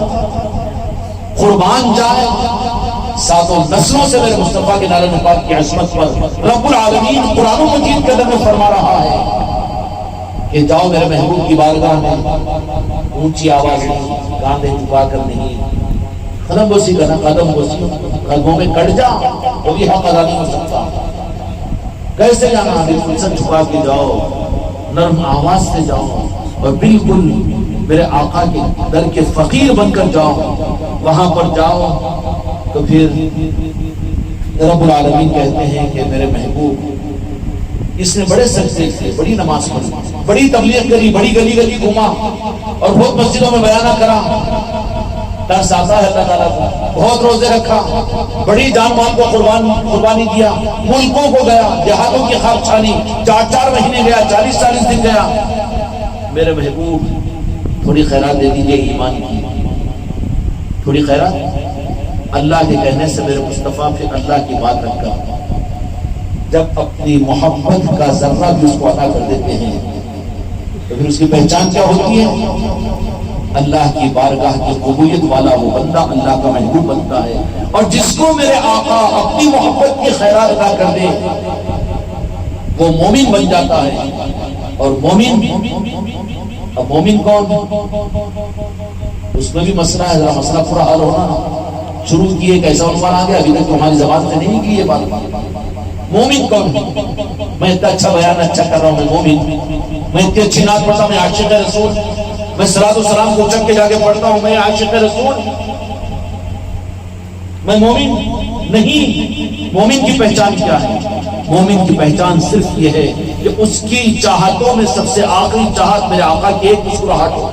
قربان جائے ساتوں نسلوں سے میرے مصطفیٰ کے نعرے پاک کی عظمت پر رب العالمین قرآن مجید کے اندر میں فرما رہا ہے کہ جاؤ میرے محبوب کی بارگاہ میں, اونچی آواز نہیں, کاندھے جھکا کر نہیں, قدم بوسی کرنا, قدم بوسی, قدموں میں کٹ جا, وہ بھی حق ادا نہیں ہو سکتا. کیسے جانا؟ بالکل سر جھکا کے جاؤ, نرم آواز سے جاؤ, اور بالکل میرے آقا کے در کے فقیر بن کر جاؤ. وہاں پر جاؤ تو پھر رب العالمین کہتے ہیں کہ میرے محبوب اس نے بڑے سجدے کیے, بڑی نماز پڑھی, بڑی تبلیغ کری, بڑی گلی گلی گھوما اور بہت مسجدوں میں بیانہ کرا, ترس آتا ہے اللہ تعالیٰ کو. بہت روزے رکھا, بڑی جان مال کو قربانی دیا, ملکوں کو گیا, دیہاتوں کی خاک چھانی, 4 مہینے گیا, 40 دن گیا. میرے محبوب تھوڑی خیرات دے دیجیے ایمان کی, تھوڑی خیرات. اللہ کے کہنے سے میرے مصطفیٰ پھر اللہ کی بات رکھا, جب اپنی محبت کا ذرہ بھی اس کو عطا کر دیتے ہیں تو پھر اس کی پہچان کیا ہوتی ہے؟ اللہ کی بارگاہ کی قبولیت والا وہ بندہ اللہ کا محبوب بنتا ہے. اور جس کو میرے آقا اپنی محبت کی خیرات ادا کر دے وہ مومن بن جاتا ہے. اور مومن کون؟ اس میں بھی مسئلہ ہے, ذرا مسئلہ پورا حل ہونا. شروع کی ایک ایسا عنوان آ گیا, ابھی تک تمہاری زبان میں نہیں کی یہ بات. مومن کون؟ میں اتنا اچھا بیان اچھا کر رہا ہوں, میں مومن, میں اتنی اچھی نعت پڑھتا ہوں, میں عاشق رسول, میں صلاۃ و سلام کو اچک کے جا کے پڑھتا ہوں, میں عاشق رسول, میں مومن نہیں. مومن کی پہچان کیا ہے؟ مومن کی پہچان صرف یہ ہے کہ اس کی چاہتوں میں سب سے آخری چاہت میرے آقا کی ایک مسکراہٹ ہو.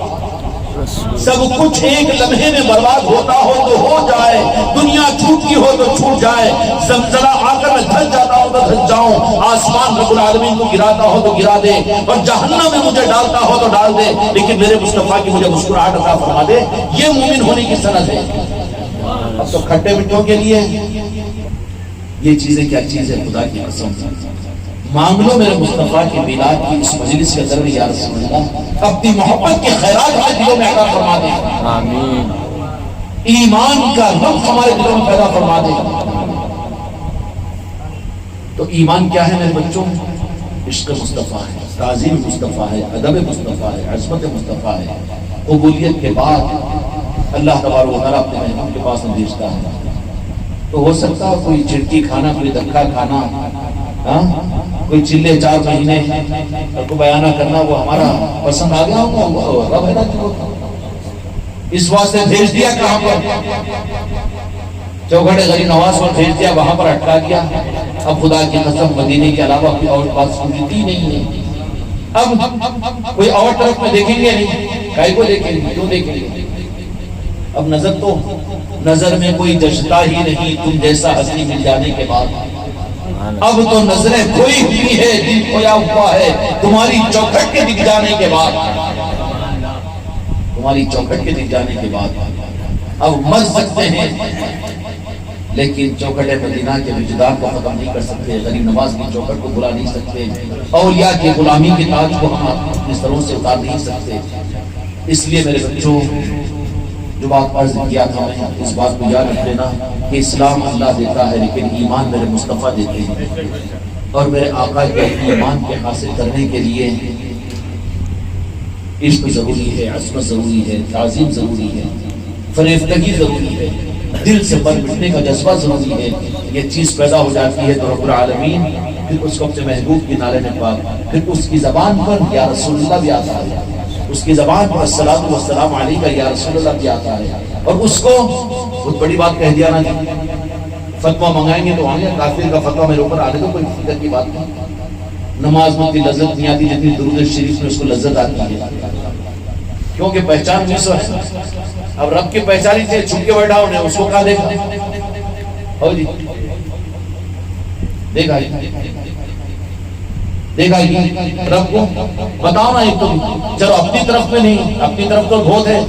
سب کچھ ایک لمحے میں برباد ہوتا ہو تو ہو جائے, دنیا چھوٹتی ہو تو چھوٹ جائے, زلزلہ آ کر میں دھس جاتا ہوں تو دھس جاؤں, آسمان رب العالمین کو گراتا ہو تو گرا دے, اور جہنم میں مجھے ڈالتا ہو تو ڈال دے, لیکن میرے مصطفیٰ کی مجھے مسکراہٹ عطا فرما دے. یہ مومن ہونے کی سند ہے. اب تو کھٹے میٹھوں کے لیے یہ چیزیں کیا چیز ہے؟ خدا کی قسم مانگ لو میرے مصطفیٰ کی میلاد کی اس مجلس کے اندر, یا رسول اللہ اپنی محبت کی خیرات ہمارے دلوں میں عطا فرما دے. آمین. ایمان کا رب ہمارے دلوں میں پیدا فرما دے. تو ایمان کیا ہے میرے بچوں؟ عشق مصطفیٰ ہے, تعظیم مصطفیٰ ہے, ادب مصطفیٰ ہے, عظمت مصطفیٰ ہے. قبولیت کے بعد اللہ تبارک و تعالیٰ اپنے مہمان کے پاس میں بھیجتا ہے. تو ہو سکتا ہے کوئی چڑکی کھانا, کوئی دھکا کھانا, کوئی چلے 4 مہینے اور کو بیانہ کرنا وہ ہمارا پسند آ گیا ہوگا. اس واسطے بھیج دیا کہاں پر؟ چوکھٹ غریب نواز پر بھیج دیا, وہاں پر اٹکا دیا. اب خدا کی قسم مدینے کے علاوہ کوئی اور بات سنتی نہیں ہے. اب کوئی اور طرف میں دیکھیں گے نہیں, کائی کو دیکھیں گے, کیوں دیکھیں گے؟ اب نظر میں کوئی جچتا ہی نہیں تم جیسا ہستی مل جانے کے بعد. اب تو نظریں کھوئی ہوئی ہے, دل کھویا ہوا ہے تمہاری چوکھٹ کے دکھ جانے کے بعد. تمہاری چوکھٹ کے دکھ جانے کے بعد اب مر سکتے ہیں لیکن چوکھٹ مدینہ کے وجدان کو ختم نہیں کر سکتے, غریب نواز کی چوکھٹ کو بلا نہیں سکتے, اولیاء کی غلامی کے تاج کو ہم اپنے سروں سے اتار نہیں سکتے. اس لیے میرے بچوں جو بات عرض کیا تھا میں اس بات کو یاد رکھ لینا کہ اسلام اللہ دیتا ہے لیکن ایمان میرے مصطفیٰ دیتے ہیں. اور میرے آقا کے ایمان کے حاصل کرنے کے لیے عشق ضروری ہے, عصمت ضروری ہے, تعظیم ضروری ہے, فریفتگی ضروری ہے, دل سے بر مٹنے کا جذبہ ضروری ہے. یہ چیز پیدا ہو جاتی ہے تو رب العالمین پھر اس کو اپنے محبوب کی نعرے میں پاک, پھر اس کی زبان پر یا رسول اللہ بھی آتا ہے, اس کی زبان پر الصلاۃ والسلام علیکہ یا رسول اللہ بھی آتا ہے. اور اس کو بہت بڑی بات کہہ دیا نا جی, فتویٰ منگائیں گے تو آگے کافر کا فتویٰ میرے اوپر آنے تو کوئی فکر کی بات نہیں. نماز میں اتنی لذت نہیں آتی جتنی درود شریف میں اس کو لذت آتی ہے, کیونکہ پہچان بھی سو ہے. اب رب کی پہچانی تھے, چھپ کے بیٹھا انہیں, اس کو کہا دیکھا ہو جی, دیکھا رب کو بتاؤ نا. ایک تو چلو اپنی طرف میں نہیں, اپنی طرف تو بہت ہے,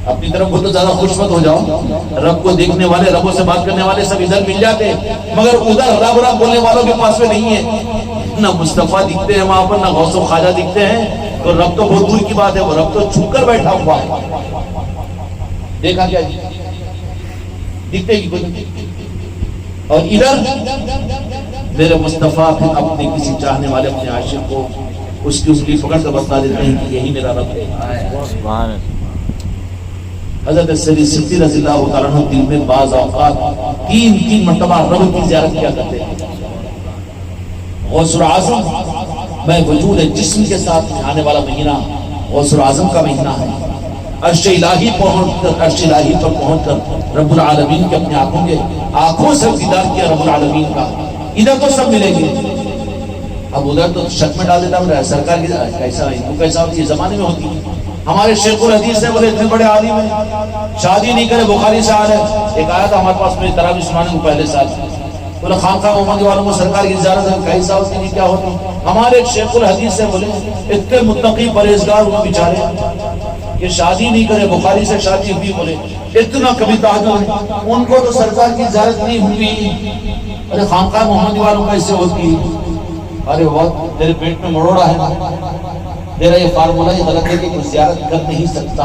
اپنی طرف کو تو زیادہ خوش مت ہو جاؤ. رب کو دیکھنے والے, ربوں سے بات کرنے والے سب ادھر مل جاتے, مگر ادھر رب رب بولنے والوں کے پاس میں نہیں ہے. نہ مصطفیٰ دکھتے ہیں وہاں پر, نہ غوث و خواجہ دکھتے ہیں, تو رب تو بہت دور کی بات ہے, وہ رب تو چھپ کر بیٹھا ہوا ہے. دیکھا کیا جی, دکھتے ہی کوئی. اور ادھر میرے مصطفیٰ پھر اپنے کسی چاہنے والے اپنے عاشق کو اس کی انگلی پکڑ کر بتا دیتے ہیں کہ یہی میرا رب ہے. حضرت سید صدیق رضی اللہ تعالیٰ عنہ دل میں بعض اوقات 3 مرتبہ رب کی زیارت کیا کرتے ہیں. غوث الاعظم میں وجود جسم کے ساتھ آنے والا مہینہ غوث الاعظم کا مہینہ ہے. عرش الہی پر پہنچ کر رب العالمین کے اپنے آنکھوں سے دیدار کیا رب العالمین کا. ادھر تو سب ملیں گے, اب ادھر تو شک میں ڈال دیتا ہوں سرکار کی کیسا ہوتی ہے, زمانے میں ہوتی ہے. ہمارے شیخ الحدیث ہیں، بولے اتنے بڑے عالم ہیں، شادی نہیں کرے بخاری سے آ رہے. ایک آیا تھا ہمارے پاس میں تراویح سنانے کو پہلے سال، بولے خانقاہ محمدی والوں کو سرکار کی زیارت ہے، کئی سال کی نہیں کیا ہوتی. ہمارے ایک شیخ الحدیث ہیں، بولے اتنے متقی پرہیزگار وہ بیچارے کہ شادی نہیں کرے، بخاری سے شادی ہوئی، بولے اتنا کبھی تحجد ہے، ان کو تو سرکار کی زیارت نہیں ہوئی. ارے خانقاہ محمدی والوں کا اس سے ہوتی. ارے واہ، تیرے پیٹ میں مروڑا ہے، میرا یہ فارمولہ ہی غلط ہے کہ کوئی زیارت کر نہیں سکتا،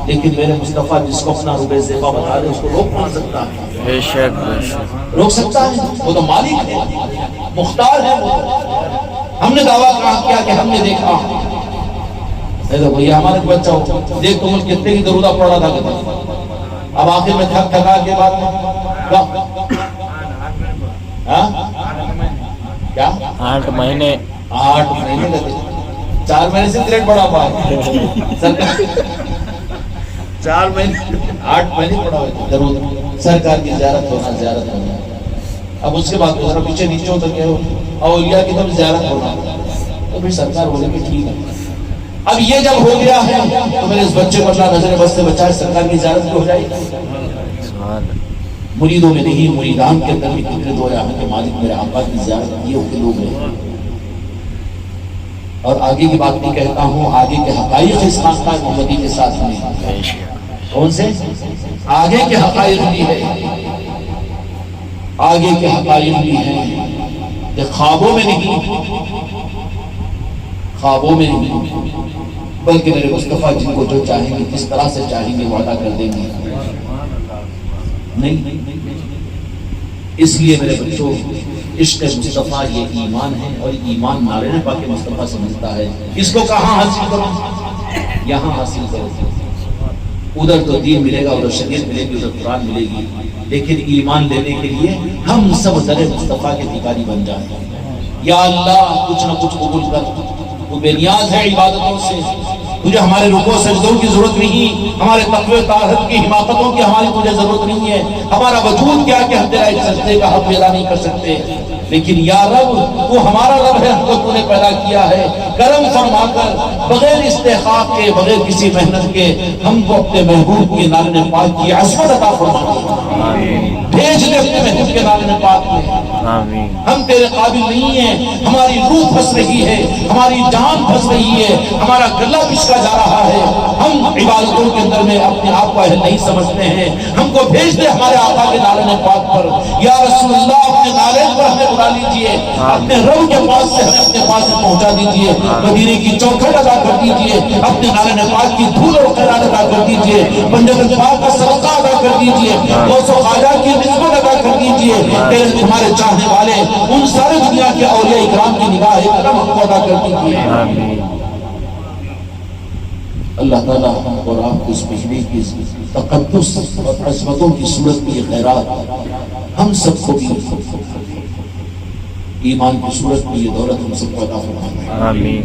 لیکن میرے مصطفیٰ جس کو اپنا ربع زیبا بتا دے اس کو روک کون سکتا ہے؟ بے شک بے شک روک سکتا ہے؟ وہ تو مالک ہے، مختار ہے وہ. ہم نے دعویٰ کیا کہ ہم نے دیکھا. یہ ہمارے بچہ ہو دیکھ تم کتنے کی درودہ پڑ رہا تھا کہتے. اب آخر میں تھک تھکا کے بعد کیا 8 مہینے 8 مہینے لگے، 4 مہینے سے گریڈ بڑا ہوا ہے سرکار. 4 مہینے 8 مہینے پڑا ہوا ہے درود. سرکار کی زیارت ہونا. اب اس کے بعد دوسرا پیچھے نیچے ہوتا کیا ہو اولیاء کی طرف زیارت ہونا. تو پھر سرکار بولے کہ ٹھیک ہے. اب یہ جب ہو گیا ہے تو میرے اس بچے کو اللہ نظر بس سے بچائے، سرکار کی زیارت ہو جائے گی. مریدوں میں نہیں، مریدان کے اندر بھی فکر دو یہاں کے مالک میرے آقا کی زیارت یہ کے لوگ ہیں. اور آگے کی بات نہیں کہتا ہوں، آگے کے حقائق اس خانقاہ محمدی کے ساتھ میں کون سے آگے کے حقائق بھی ہے. آگے کے حقائق بھی ہیں کہ خوابوں میں نہیں بلکہ میرے مصطفیٰ جن کو جو چاہیں گے کس طرح سے چاہیں گے وہ عطا کر دیں گے. نہیں، اس لیے میرے بچوں عشق مصطفیٰ یہ ایمان ہے، اور ایمان نارے پاک مصطفیٰ سے ملتا ہے. اس کو کہاں حاصل کرو؟ یہاں حاصل کرو. ادھر تو دین ملے گا، ادھر شریعت ملے گی، ادھر قرآن ملے گی، لیکن ایمان لینے کے لیے ہم سب در مصطفیٰ کے بھکاری بن جائیں. یا اللہ کچھ نہ کچھ قبول کر، وہ بے نیاز ہے عبادتوں سے. تجھے ہمارے رکوع سجدوں کی ضرورت نہیں، ہمارے تقوی طاعت کی حماقتوں کی ہماری تجھے ضرورت نہیں ہے. ہمارا وجود کیا کہ ہم تیرا ایک سجدے کا حق ادا نہیں کر سکتے، لیکن یا رب تو ہمارا رب ہے، ہم کو تو نے پیدا کیا ہے. کرم فرما کر بغیر استحقاق کے، بغیر کسی محنت کے ہم کو اپنے محبوب کے نالے پاک کی عصمت عطا فرما. بھیج دے اپنے محبوب کے نالے پاک میں. ہم تیرے قابل نہیں ہیں، ہماری روح پھنس رہی ہے، ہماری جان پھنس رہی ہے، ہمارا گلا پچکا جا رہا ہے. ہم عبادتوں کے اندر میں اپنے آپ کو اہل نہیں سمجھتے ہیں. ہم کو بھیج دے ہمارے آقا کے نالے پاک پر. یا رسول اللہ اپنے نالے پر ہمیں اڑا لیجئے، اپنے رب کے پاس سے ہمیں اپنے پاس سے پہنچا دیجئے. مدینے کی چوکھٹ ادا کر دیجئے، اپنے نالے پاک کی دھول اور خیرات ادا کر دیجئے، پنجاب پاک کا صدقہ ادا کر دیجئے، غوث و خواجہ کی نسبت ادا کر دیجئے. تیرے تمہارے چاہنے والے ان سارے دنیا کے اولیاء اکرام کی نگاہ کرم ہم کو ادا کر دیجئے. اللہ تعالیٰ ہم اور آپ کو اس مہینے کی تقدس اور عظمتوں کی صورت میں یہ خیرات ہم سب کو بھی ایمان کی صورت میں یہ دولت ہم سب کو عطا فرمائے. آمین.